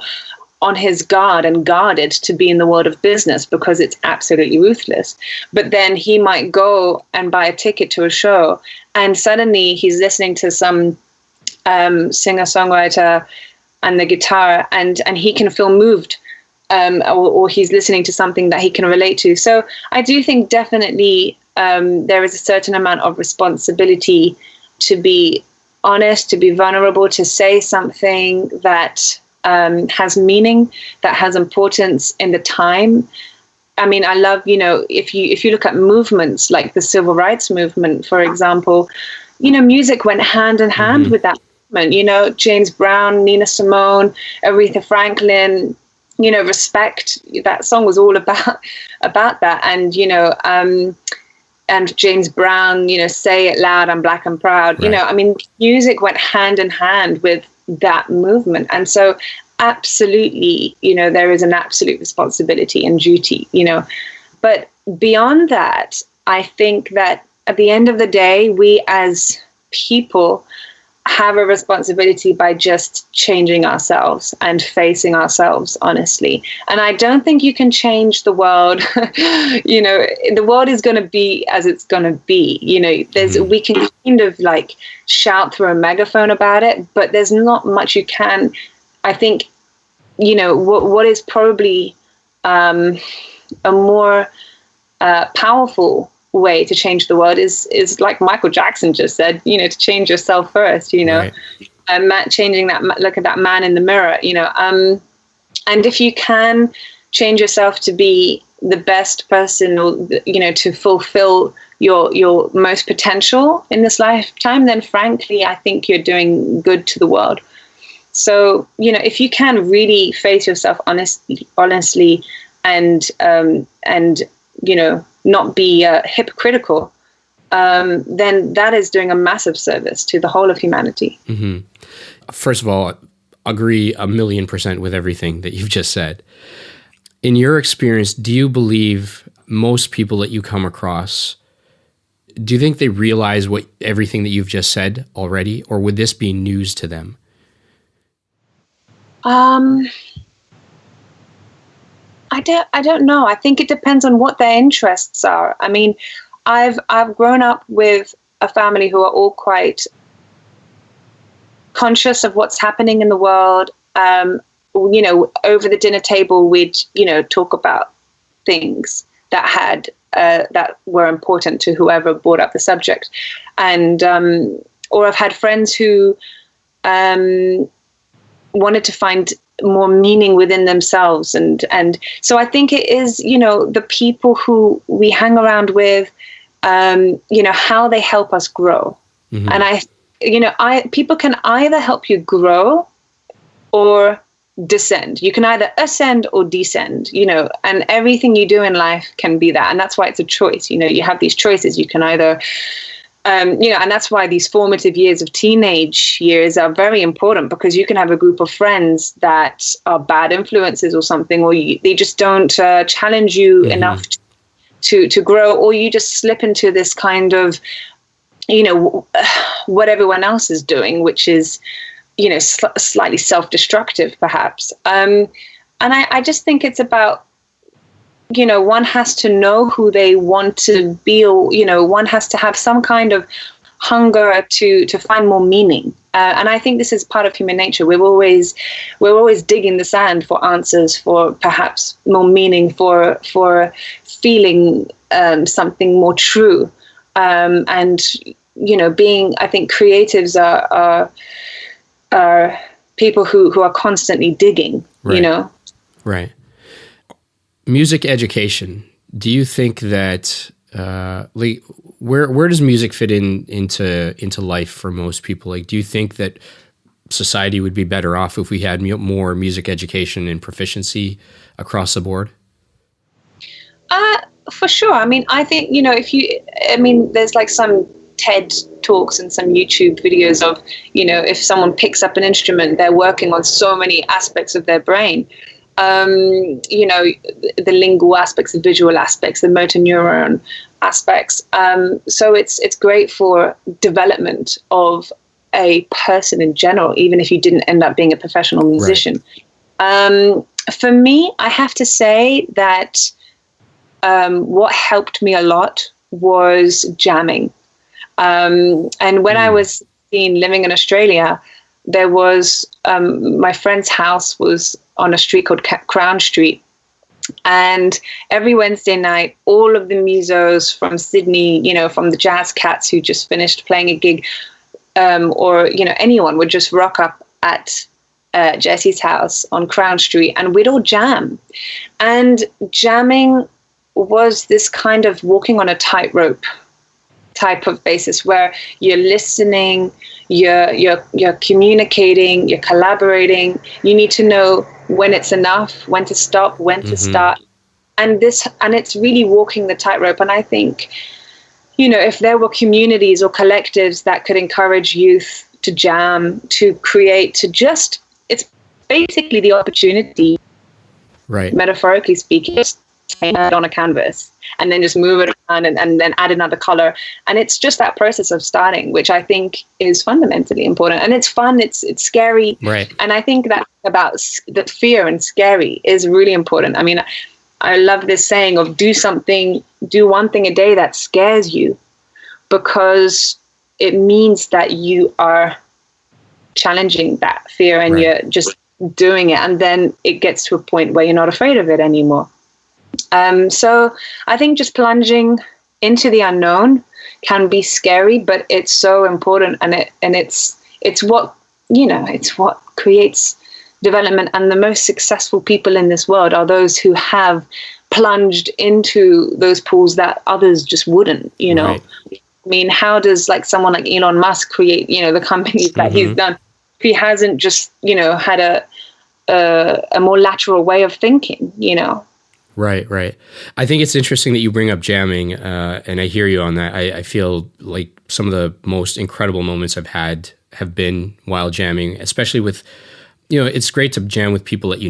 on his guard and guarded to be in the world of business, because it's absolutely ruthless. But then he might go and buy a ticket to a show, and suddenly he's listening to some singer-songwriter and the guitar, and he can feel moved, or he's listening to something that he can relate to. So I do think definitely there is a certain amount of responsibility to be honest, to be vulnerable, to say something that has meaning, that has importance in the time. I mean, I love, if you look at movements like the civil rights movement, for example, music went hand in hand with that movement. James Brown, Nina Simone, Aretha Franklin, Respect. That song was all about that. And James Brown, Say It Loud, I'm Black and Proud. Right. Music went hand in hand with that movement. And so absolutely, there is an absolute responsibility and duty, but beyond that, I think that at the end of the day, we as people have a responsibility by just changing ourselves and facing ourselves honestly. And I don't think you can change the world. The world is going to be as it's going to be. We can kind of like shout through a megaphone about it, but there's not much you can. I think, what is probably a more powerful way to change the world is like Michael Jackson just said, to change yourself first, right. And changing that, look at that man in the mirror, and if you can change yourself to be the best person, or, to fulfill your most potential in this lifetime, then frankly, I think you're doing good to the world. So, if you can really face yourself honestly and not be hypocritical, then that is doing a massive service to the whole of humanity. Mm-hmm. First of all, agree 1,000,000% with everything that you've just said. In your experience, do you believe most people that you come across, do you think they realize everything that you've just said already, or would this be news to them? I don't know. I think it depends on what their interests are. I mean, I've grown up with a family who are all quite conscious of what's happening in the world. Over the dinner table, we'd, talk about things that had that were important to whoever brought up the subject. And or I've had friends who wanted to find more meaning within themselves. And so I think it is, the people who we hang around with, how they help us grow. Mm-hmm. And people can either help you grow or descend. You can either ascend or descend, and everything you do in life can be that. And that's why it's a choice. You have these choices. You can either, and that's why these formative years of teenage years are very important, because you can have a group of friends that are bad influences or something, or they just don't challenge you mm-hmm. enough to grow, or you just slip into this kind of, what everyone else is doing, which is, slightly self-destructive perhaps. And I just think it's about one has to know who they want to be, or, one has to have some kind of hunger to find more meaning. And I think this is part of human nature. We're always digging the sand for answers, for perhaps more meaning, for feeling something more true. And I think creatives are people who are constantly digging. Right. Right. Music education. Do you think that where does music fit into life for most people? Like, do you think that society would be better off if we had more music education and proficiency across the board? For sure. I mean, I think, there's like some TED Talks and some YouTube videos of, if someone picks up an instrument, they're working on so many aspects of their brain. The lingual aspects, the visual aspects, the motor neuron aspects. So it's great for development of a person in general, even if you didn't end up being a professional musician. Right. For me, I have to say that what helped me a lot was jamming. And when I was living in Australia, there was my friend's house was on a street called Crown Street. And every Wednesday night, all of the musos from Sydney, from the Jazz Cats who just finished playing a gig, or anyone would just rock up at Jesse's house on Crown Street, and we'd all jam. And jamming was this kind of walking on a tightrope type of basis, where you're listening, you're communicating, you're collaborating. You need to know when it's enough, when to stop, when to start, and it's really walking the tightrope. And I think, if there were communities or collectives that could encourage youth to jam, to create, it's basically the opportunity, right? Metaphorically speaking, just paint it on a canvas and then just move it around and then add another color. And it's just that process of starting, which I think is fundamentally important. And it's fun, it's scary. Right. And I think that about that fear and scary is really important. I mean, I love this saying of do one thing a day that scares you, because it means that you are challenging that fear and right. You're just doing it. And then it gets to a point where you're not afraid of it anymore. So I think just plunging into the unknown can be scary, but it's so important, and it's what it's what creates development. And the most successful people in this world are those who have plunged into those pools that others just wouldn't. Right. I mean, how does someone like Elon Musk create the companies that he's done if he hasn't just had a more lateral way of thinking? Right. I think it's interesting that you bring up jamming, and I hear you on that. I feel like some of the most incredible moments I've had have been while jamming, especially with, it's great to jam with people that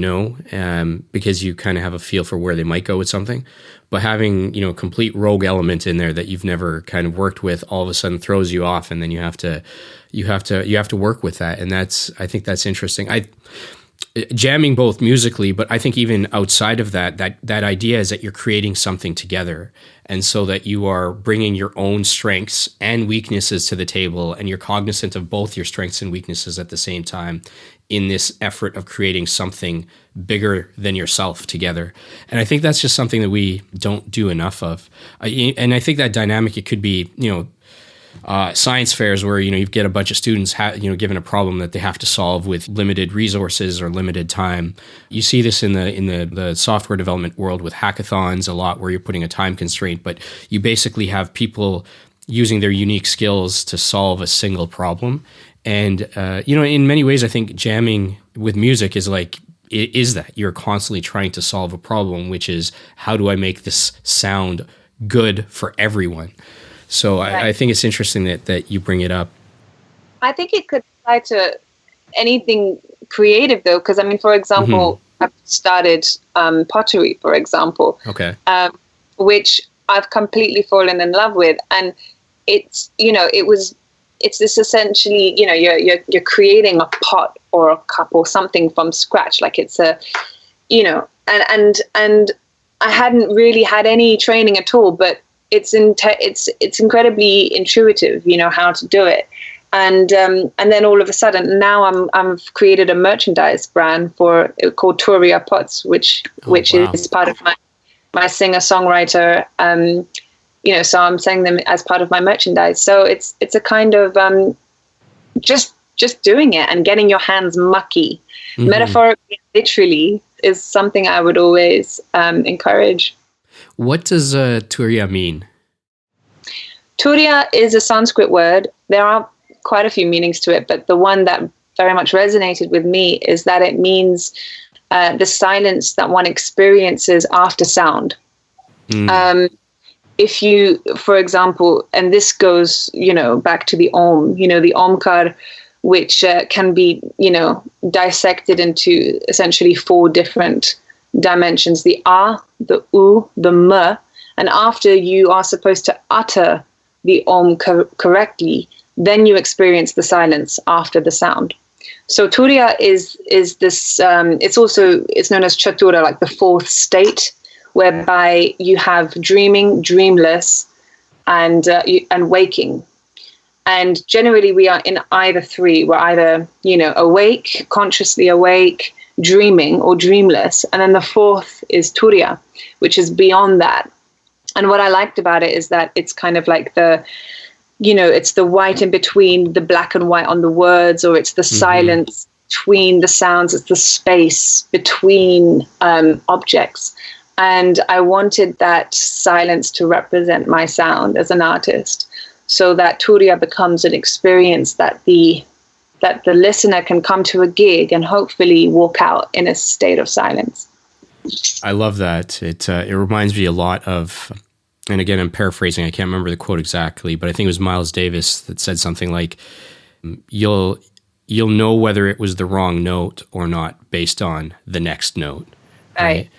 because you kind of have a feel for where they might go with something. But having, a complete rogue element in there that you've never kind of worked with all of a sudden throws you off, and then you have to work with that. And I think that's interesting. Jamming both musically, but I think even outside of that idea is that you're creating something together. And so that you are bringing your own strengths and weaknesses to the table, and you're cognizant of both your strengths and weaknesses at the same time in this effort of creating something bigger than yourself together. And I think that's just something that we don't do enough of. And I think that dynamic, it could be, science fairs where you get a bunch of students given a problem that they have to solve with limited resources or limited time. You see this in the software development world with hackathons a lot, where you're putting a time constraint, but you basically have people using their unique skills to solve a single problem. And in many ways, I think jamming with music is that you're constantly trying to solve a problem, which is, how do I make this sound good for everyone? So right. I think it's interesting that you bring it up. I think it could apply to anything creative, though, because, for example, I've started pottery, for example, okay, which I've completely fallen in love with. And it's, it's this essentially, you're creating a pot or a cup or something from scratch. Like it's a, and I hadn't really had any training at all, but it's incredibly intuitive, you know, how to do it. And then all of a sudden, now I've created a merchandise brand called Turia Pots, which is part of my singer-songwriter. You know, so I'm selling them as part of my merchandise. So it's a kind of just doing it and getting your hands mucky, metaphorically, literally, is something I would always encourage. What does Turiya mean? Turiya is a Sanskrit word. There are quite a few meanings to it, but the one that very much resonated with me is that it means the silence that one experiences after sound. If you, for example, and this goes, you know, back to the Om, you know, the Omkar, which can be, you know, dissected into essentially 4 different dimensions: the A, the U, the M, and after you are supposed to utter the Om correctly, then you experience the silence after the sound. So Turiya is this, it's known as Chatura, like the 4th state, whereby you have dreaming, dreamless, and waking. And generally we are in either 3. We're either, you know, awake, consciously awake, dreaming, or dreamless. And then the 4th is Turiya, which is beyond that. And what I liked about it is that it's kind of like it's the white in between the black and white on the words, or it's the silence between the sounds, it's the space between objects. And I wanted that silence to represent my sound as an artist, so that Turiya becomes an experience that the listener can come to a gig and hopefully walk out in a state of silence. I love that. It reminds me a lot of, and again, I'm paraphrasing, I can't remember the quote exactly, but I think it was Miles Davis that said something like, you'll know whether it was the wrong note or not based on the next note. Right.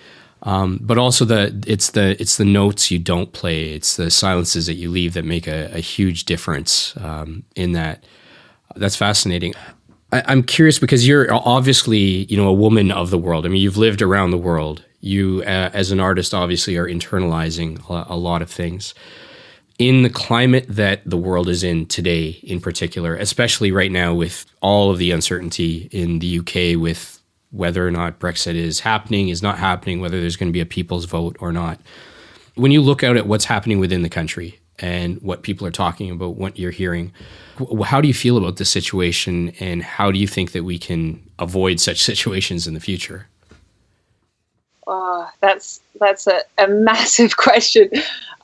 But also it's the notes you don't play, it's the silences that you leave that make a huge difference in that. That's fascinating. I'm curious because you're obviously, you know, a woman of the world. I mean, you've lived around the world. You, as an artist, obviously are internalizing a lot of things. In the climate that the world is in today, in particular, especially right now with all of the uncertainty in the UK with whether or not Brexit is happening, is not happening, whether there's going to be a people's vote or not. When you look out at what's happening within the country and what people are talking about, what you're hearing, how do you feel about this situation, and how do you think that we can avoid such situations in the future? Oh, that's a massive question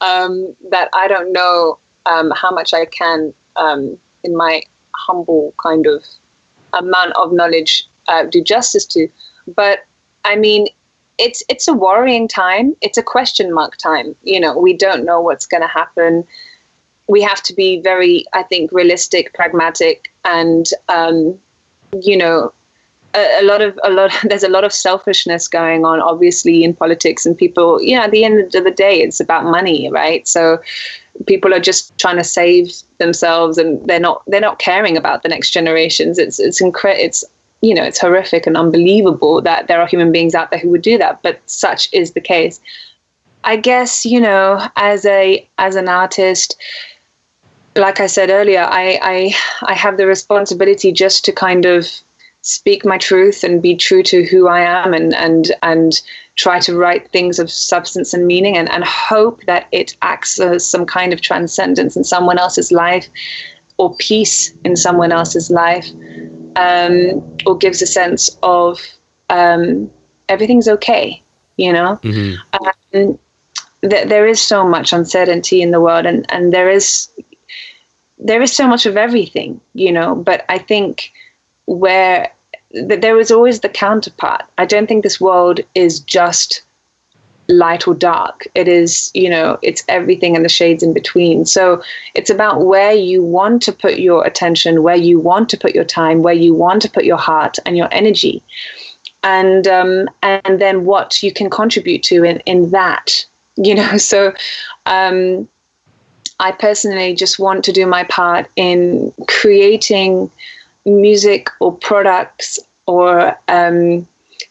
that I don't know how much I can, in my humble kind of amount of knowledge, do justice to. But I mean, it's a worrying time. It's a question mark time. You know, we don't know what's going to happen. We have to be very, I think, realistic, pragmatic, and you know, there's a lot of selfishness going on, obviously, in politics, and people, you know, at the end of the day, it's about money, right? So people are just trying to save themselves, and they're not caring about the next generations. It's you know, it's horrific and unbelievable that there are human beings out there who would do that, but such is the case. I guess, you know, as an artist, like I said earlier, I have the responsibility just to kind of speak my truth and be true to who I am, and try to write things of substance and meaning, and hope that it acts as some kind of transcendence in someone else's life, or peace in someone else's life, or gives a sense of everything's okay, you know? There is so much uncertainty in the world, and there is so much of everything, you know, but I think there is always the counterpart. I don't think this world is just light or dark. It is, you know, it's everything and the shades in between. So it's about where you want to put your attention, where you want to put your time, where you want to put your heart and your energy, and then what you can contribute to in that, you know. So I personally just want to do my part in creating music or products or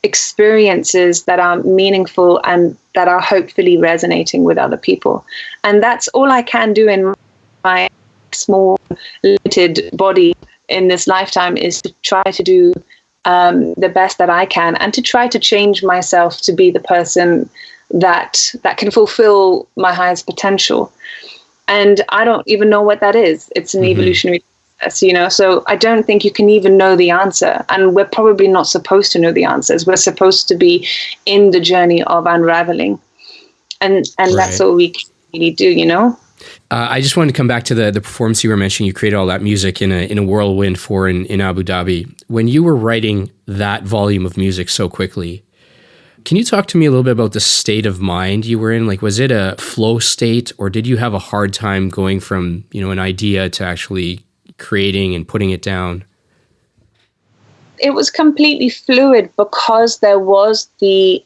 experiences that are meaningful and that are hopefully resonating with other people. And that's all I can do in my small, limited body in this lifetime, is to try to do the best that I can, and to try to change myself to be the person that can fulfill my highest potential. And I don't even know what that is. It's an evolutionary process, you know, so I don't think you can even know the answer. And we're probably not supposed to know the answers. We're supposed to be in the journey of unraveling. And that's all we can really do, you know? I just wanted to come back to the performance you were mentioning. You created all that music in a whirlwind in Abu Dhabi. When you were writing that volume of music so quickly, can you talk to me a little bit about the state of mind you were in? Like, was it a flow state, or did you have a hard time going from, you know, an idea to actually creating and putting it down? It was completely fluid, because there was a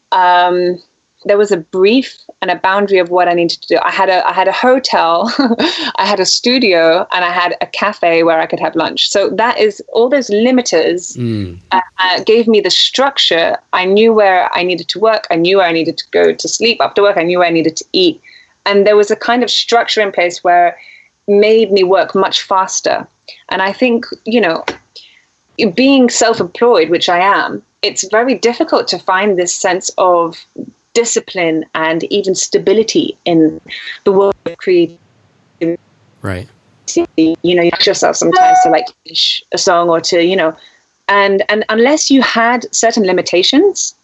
brief and a boundary of what I needed to do. I had a hotel, I had a studio, and I had a cafe where I could have lunch. So that is all those limiters gave me the structure. I knew where I needed to work. I knew where I needed to go to sleep after work. I knew where I needed to eat. And there was a kind of structure in place where it made me work much faster. And I think, you know, being self-employed, which I am, it's very difficult to find this sense of discipline and even stability in the world of creativity. Right. You know, you ask yourself sometimes to like finish a song, or to, you know, and unless you had certain limitations,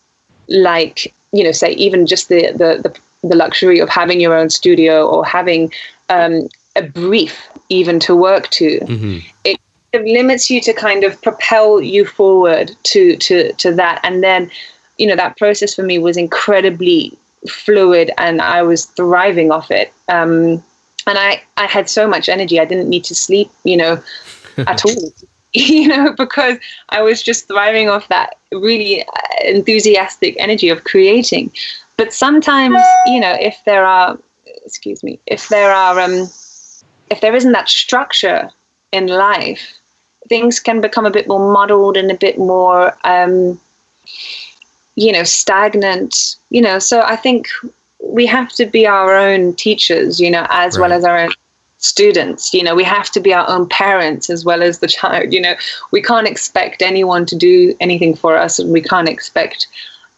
like, you know, say even just the luxury of having your own studio, or having a brief even to work to, it limits you to kind of propel you forward to that. And then, you know, that process for me was incredibly fluid, and I was thriving off it. And I had so much energy. I didn't need to sleep, you know, at all, you know, because I was just thriving off that really enthusiastic energy of creating. But sometimes, you know, if there isn't that structure in life, things can become a bit more muddled and a bit more, you know, stagnant, you know. So I think we have to be our own teachers, you know, as well as our own students. You know, we have to be our own parents as well as the child. You know, we can't expect anyone to do anything for us, and we can't expect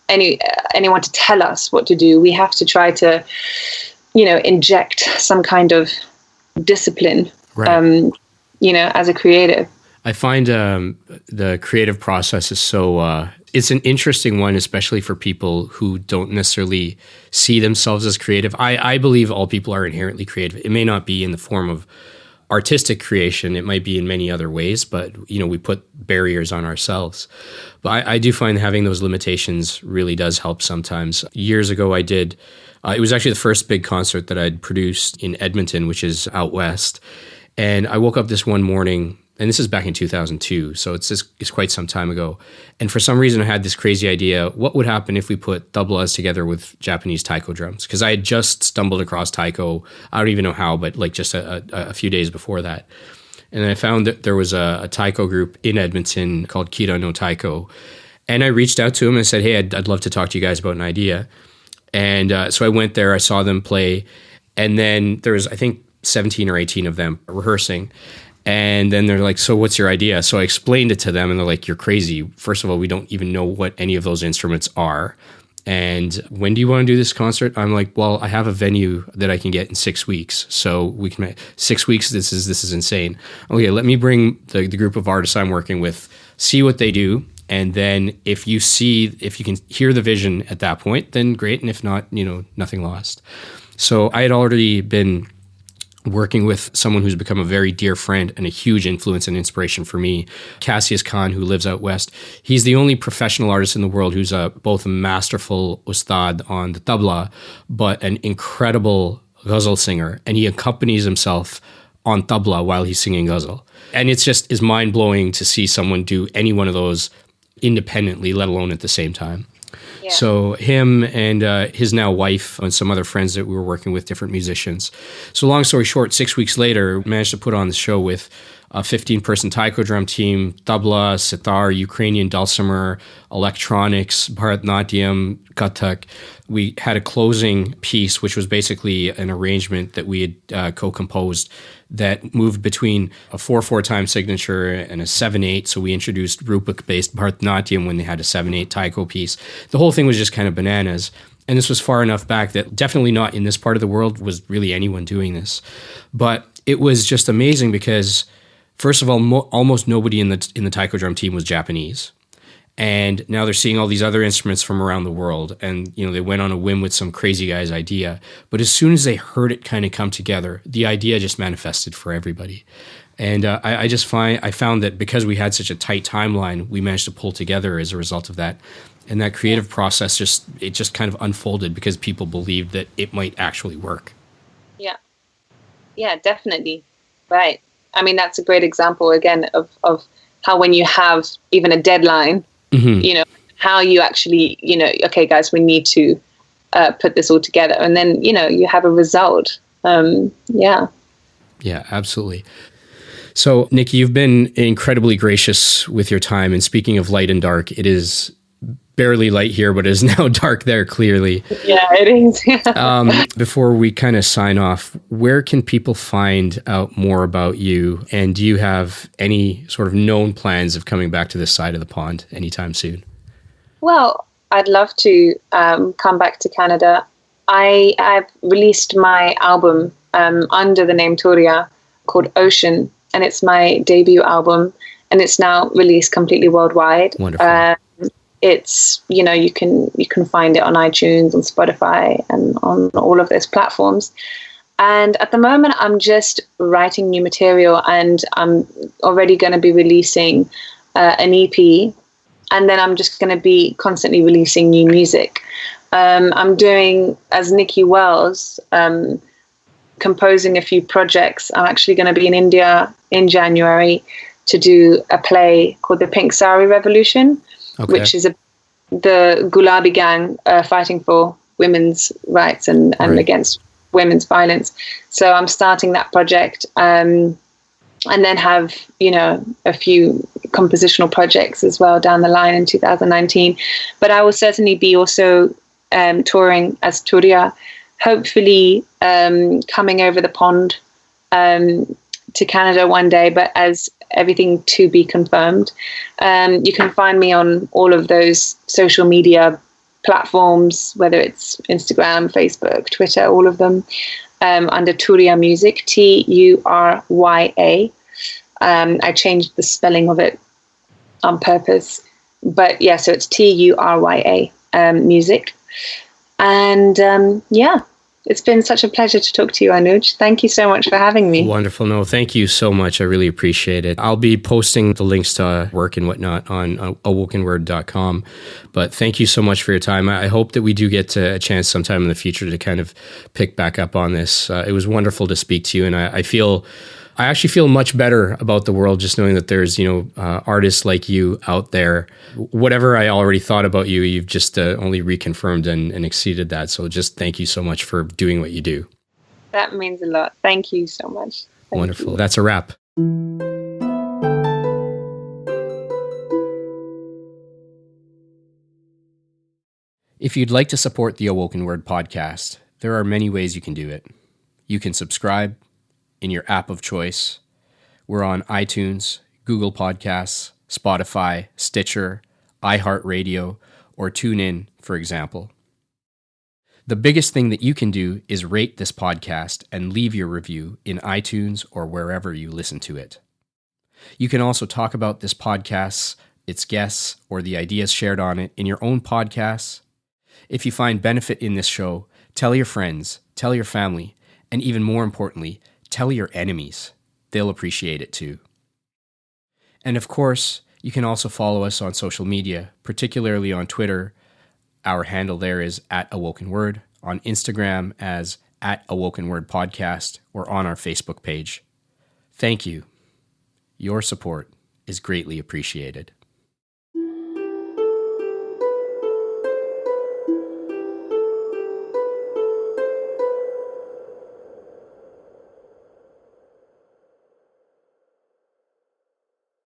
anyone to tell us what to do. We have to try to, you know, inject some kind of discipline, you know, as a creative. I find the creative process is so, it's an interesting one, especially for people who don't necessarily see themselves as creative. I believe all people are inherently creative. It may not be in the form of artistic creation. It might be in many other ways, but, you know, we put barriers on ourselves. But I do find having those limitations really does help sometimes. Years ago, I did, it was actually the first big concert that I'd produced in Edmonton, which is out west. And I woke up this one morning, and this is back in 2002, so it's quite some time ago. And for some reason, I had this crazy idea: what would happen if we put tablas together with Japanese taiko drums? Because I had just stumbled across taiko. I don't even know how, but like just a few days before that. And then I found that there was a taiko group in Edmonton called Kira no Taiko. And I reached out to them and said, hey, I'd love to talk to you guys about an idea. And so I went there, I saw them play. And then there was, I think, 17 or 18 of them rehearsing. And then they're like, so what's your idea? So I explained it to them, and they're like, you're crazy. First of all, we don't even know what any of those instruments are. And when do you want to do this concert? I'm like, well, I have a venue that I can get in 6 weeks. So we can, 6 weeks, this is insane. Okay, let me bring the group of artists I'm working with, see what they do. And then if you can hear the vision at that point, then great. And if not, you know, nothing lost. So I had already been working with someone who's become a very dear friend and a huge influence and inspiration for me, Cassius Khan, who lives out west. He's the only professional artist in the world who's both a masterful ustad on the tabla, but an incredible ghazal singer. And he accompanies himself on tabla while he's singing ghazal. And it's just is mind-blowing to see someone do any one of those independently, let alone at the same time. Yeah. So him and his now wife and some other friends that we were working with, different musicians. So long story short, 6 weeks later, managed to put on the show with a 15-person taiko drum team, tabla, sitar, Ukrainian dulcimer, electronics, Bharatanatyam, Kathak. We had a closing piece, which was basically an arrangement that we had co-composed that moved between a 4/4 time signature and a 7/8. So we introduced Rupak-based Bharatanatyam when they had a 7/8 taiko piece. The whole thing was just kind of bananas. And this was far enough back that definitely not in this part of the world was really anyone doing this. But it was just amazing because, first of all, almost nobody in the taiko drum team was Japanese. And now they're seeing all these other instruments from around the world. And, they went on a whim with some crazy guy's idea. But as soon as they heard it kind of come together, the idea just manifested for everybody. And I found that because we had such a tight timeline, we managed to pull together as a result of that. And that creative process just kind of unfolded because people believed that it might actually work. Yeah. Yeah, definitely. Right. I mean, that's a great example, again, of how when you have even a deadline, how you actually, okay, guys, we need to put this all together. And then, you have a result. Yeah. Yeah, absolutely. So, Nikki, you've been incredibly gracious with your time. And speaking of light and dark, it is barely light here, but it is now dark there, clearly. Yeah, it is. Before we kind of sign off, where can people find out more about you? And do you have any sort of known plans of coming back to this side of the pond anytime soon? Well, I'd love to come back to Canada. I've released my album under the name Turiya called Ocean, and it's my debut album, and it's now released completely worldwide. Wonderful. It's, you can find it on iTunes, on Spotify, and on all of those platforms. And at the moment, I'm just writing new material, and I'm already going to be releasing an EP, and then I'm just going to be constantly releasing new music. I'm doing, as Nikki Wells, composing a few projects. I'm actually going to be in India in January to do a play called The Pink Sari Revolution, which is the Gulabi gang fighting for women's rights and right. against women's violence. So I'm starting that project and then have, a few compositional projects as well down the line in 2019. But I will certainly be also touring as Turiya, hopefully coming over the pond to Canada one day, but as everything to be confirmed. You can find me on all of those social media platforms, whether it's Instagram, Facebook, Twitter, all of them, under Turiya Music, Turya. I changed the spelling of it on purpose, but yeah, so it's Turya Music. And it's been such a pleasure to talk to you, Anuj. Thank you so much for having me. Wonderful. No, thank you so much. I really appreciate it. I'll be posting the links to work and whatnot on awokenword.com. But thank you so much for your time. I hope that we do get a chance sometime in the future to kind of pick back up on this. It was wonderful to speak to you. And I actually feel much better about the world just knowing that there's, artists like you out there. Whatever I already thought about you, you've just only reconfirmed and exceeded that. So just thank you so much for doing what you do. That means a lot. Thank you so much. Wonderful. That's a wrap. If you'd like to support the Awoken Word podcast, there are many ways you can do it. You can subscribe in your app of choice. We're on iTunes, Google Podcasts, Spotify, Stitcher, iHeartRadio, or TuneIn, for example. The biggest thing that you can do is rate this podcast and leave your review in iTunes or wherever you listen to it. You can also talk about this podcast, its guests, or the ideas shared on it in your own podcasts. If you find benefit in this show, tell your friends, tell your family, and even more importantly, tell your enemies. They'll appreciate it too. And of course, you can also follow us on social media, particularly on Twitter. Our handle there is @AwokenWord, on Instagram as @AwokenWordPodcast, or on our Facebook page. Thank you. Your support is greatly appreciated.